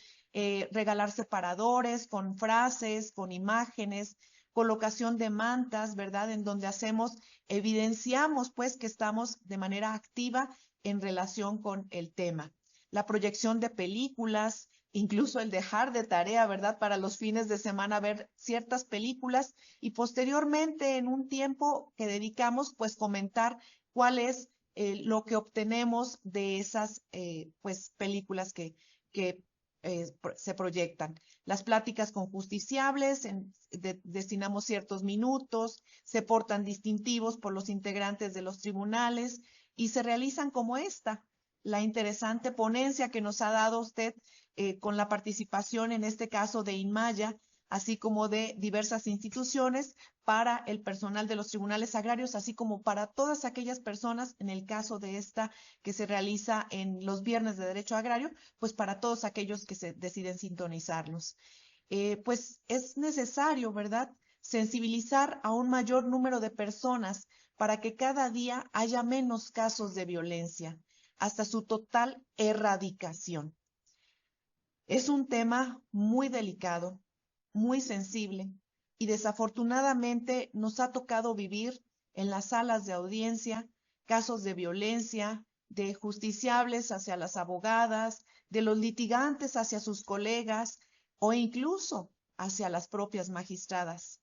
regalar separadores con frases, con imágenes, colocación de mantas, ¿verdad? En donde evidenciamos pues que estamos de manera activa en relación con el tema. La proyección de películas, incluso el dejar de tarea, ¿verdad? Para los fines de semana ver ciertas películas y posteriormente en un tiempo que dedicamos pues comentar cuál es lo que obtenemos de esas pues películas que se proyectan. Las pláticas con justiciables, destinamos ciertos minutos, se portan distintivos por los integrantes de los tribunales y se realizan como la interesante ponencia que nos ha dado usted con la participación en este caso de Inmaya, así como de diversas instituciones para el personal de los tribunales agrarios, así como para todas aquellas personas, en el caso de esta que se realiza en los viernes de Derecho Agrario, pues para todos aquellos que se deciden sintonizarlos. Pues es necesario, ¿verdad?, sensibilizar a un mayor número de personas para que cada día haya menos casos de violencia, hasta su total erradicación. Es un tema muy delicado, muy sensible, y desafortunadamente nos ha tocado vivir en las salas de audiencia casos de violencia, de justiciables hacia las abogadas, de los litigantes hacia sus colegas o incluso hacia las propias magistradas.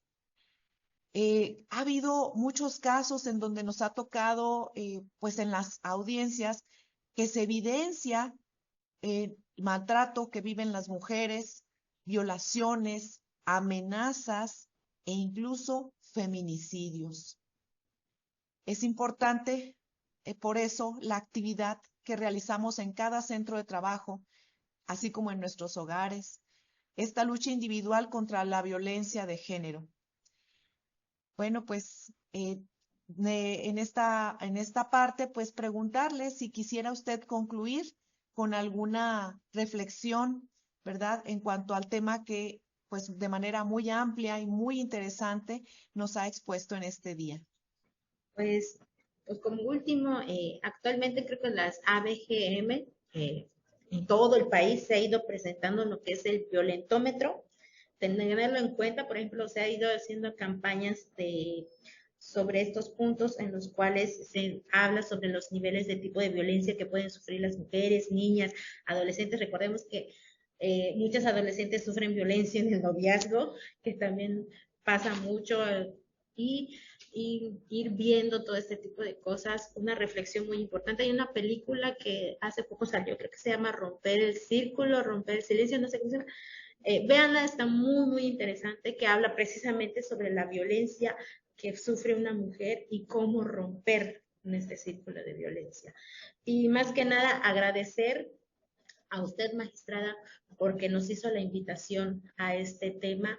Ha habido muchos casos en donde nos ha tocado, pues en las audiencias, que se evidencia maltrato que viven las mujeres, violaciones, amenazas e incluso feminicidios. Es importante, por eso, la actividad que realizamos en cada centro de trabajo, así como en nuestros hogares, esta lucha individual contra la violencia de género. Bueno, pues en esta parte, pues preguntarle si quisiera usted concluir con alguna reflexión, ¿verdad? En cuanto al tema que, pues de manera muy amplia y muy interesante, nos ha expuesto en este día. Pues, pues como último, actualmente creo que las ABGM en todo el país se ha ido presentando lo que es el violentómetro. Tenerlo en cuenta, por ejemplo, se ha ido haciendo campañas sobre estos puntos en los cuales se habla sobre los niveles de tipo de violencia que pueden sufrir las mujeres, niñas, adolescentes. Recordemos que muchas adolescentes sufren violencia en el noviazgo, que también pasa mucho, y ir viendo todo este tipo de cosas, una reflexión muy importante. Hay una película que hace poco salió, creo que se llama Romper el Círculo, Romper el Silencio, no sé cómo se llama. Véanla, está muy, muy interesante, que habla precisamente sobre la violencia que sufre una mujer y cómo romper en este círculo de violencia. Y más que nada, agradecer a usted, magistrada, porque nos hizo la invitación a este tema.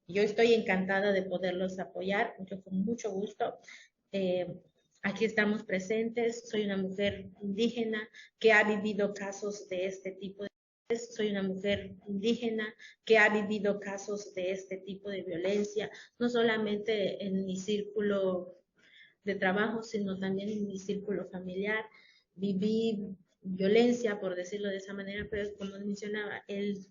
Yo estoy encantada de poderlos apoyar, yo con mucho gusto. Aquí estamos presentes, soy una mujer indígena que ha vivido casos de este tipo de soy una mujer indígena que ha vivido casos de este tipo de violencia, no solamente en mi círculo de trabajo, sino también en mi círculo familiar. Viví violencia, por decirlo de esa manera, pero como mencionaba, el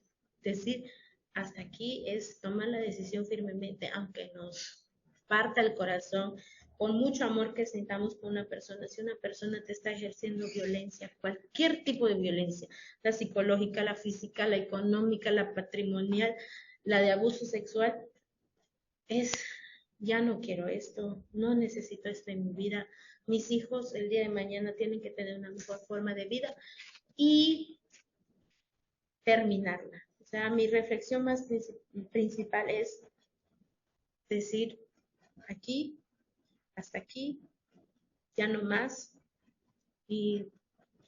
decir hasta aquí es tomar la decisión firmemente, aunque nos parta el corazón, con mucho amor que sintamos por una persona. Si una persona te está ejerciendo violencia, cualquier tipo de violencia, la psicológica, la física, la económica, la patrimonial, la de abuso sexual, es, ya no quiero esto, no necesito esto en mi vida. Mis hijos el día de mañana tienen que tener una mejor forma de vida y terminarla. O sea, mi reflexión más principal es decir, aquí, hasta aquí, ya no más, y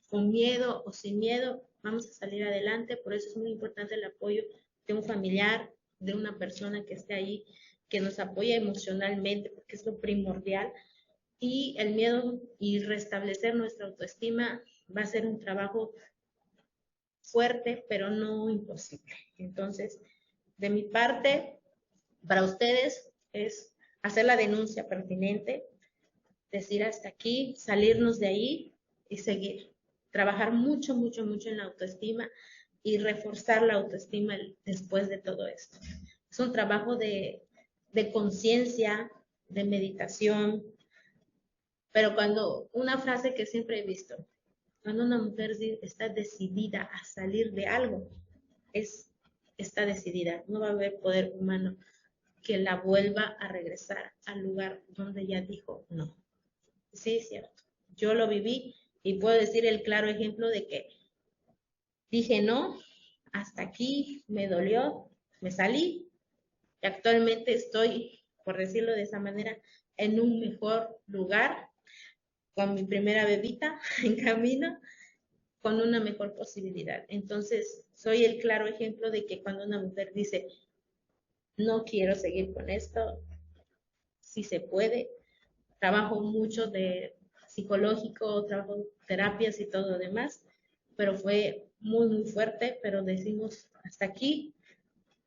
con miedo o sin miedo vamos a salir adelante. Por eso es muy importante el apoyo de un familiar, de una persona que esté ahí, que nos apoye emocionalmente, porque es lo primordial. Y el miedo y restablecer nuestra autoestima va a ser un trabajo fuerte, pero no imposible. Entonces, de mi parte, para ustedes es hacer la denuncia pertinente, decir hasta aquí, salirnos de ahí y seguir. Trabajar mucho, mucho, mucho en la autoestima y reforzar la autoestima después de todo esto. Es un trabajo de conciencia, de meditación, pero cuando una frase que siempre he visto, cuando una mujer está decidida a salir de algo, está decidida. No va a haber poder humano que la vuelva a regresar al lugar donde ya dijo no. Sí, es cierto. Yo lo viví y puedo decir el claro ejemplo de que dije no, hasta aquí, me dolió, me salí y actualmente estoy, por decirlo de esa manera, en un mejor lugar con mi primera bebita en camino, con una mejor posibilidad. Entonces, soy el claro ejemplo de que cuando una mujer dice, no quiero seguir con esto, sí se puede. Trabajo mucho de psicológico, trabajo terapias y todo lo demás, pero fue muy, muy fuerte, pero decimos hasta aquí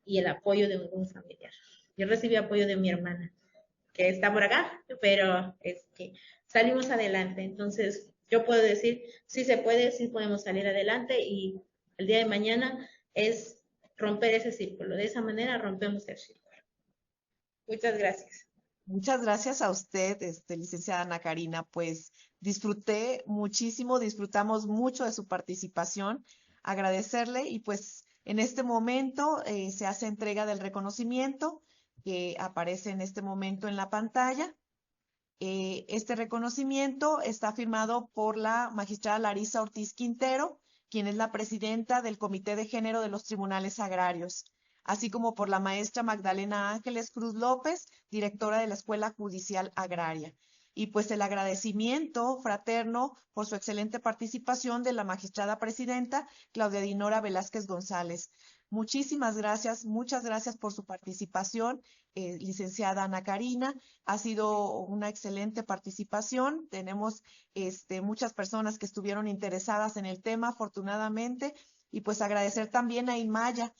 y el apoyo de un familiar. Yo recibí apoyo de mi hermana, que está por acá, pero es que salimos adelante. Entonces, yo puedo decir, sí se puede, sí podemos salir adelante y el día de mañana es romper ese círculo. De esa manera rompemos el círculo. Muchas gracias. Muchas gracias a usted, licenciada Ana Karina. Pues disfruté muchísimo, disfrutamos mucho de su participación. Agradecerle y pues en este momento se hace entrega del reconocimiento que aparece en este momento en la pantalla. Este reconocimiento está firmado por la magistrada Larisa Ortiz Quintero, quien es la presidenta del Comité de Género de los Tribunales Agrarios, así como por la maestra Magdalena Ángeles Cruz López, directora de la Escuela Judicial Agraria. Y pues el agradecimiento fraterno por su excelente participación de la magistrada presidenta Claudia Dinora Velázquez González. Muchísimas gracias, muchas gracias por su participación, licenciada Ana Karina. Ha sido una excelente participación. Tenemos muchas personas que estuvieron interesadas en el tema, afortunadamente. Y pues agradecer también a Inmaya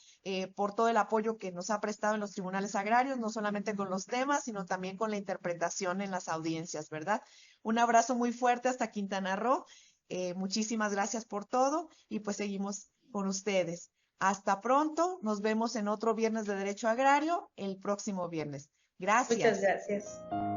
por todo el apoyo que nos ha prestado en los tribunales agrarios, no solamente con los temas, sino también con la interpretación en las audiencias, ¿verdad? Un abrazo muy fuerte hasta Quintana Roo. Muchísimas gracias por todo y pues seguimos con ustedes. Hasta pronto. Nos vemos en otro Viernes de Derecho Agrario el próximo viernes. Muchas Gracias. gracias.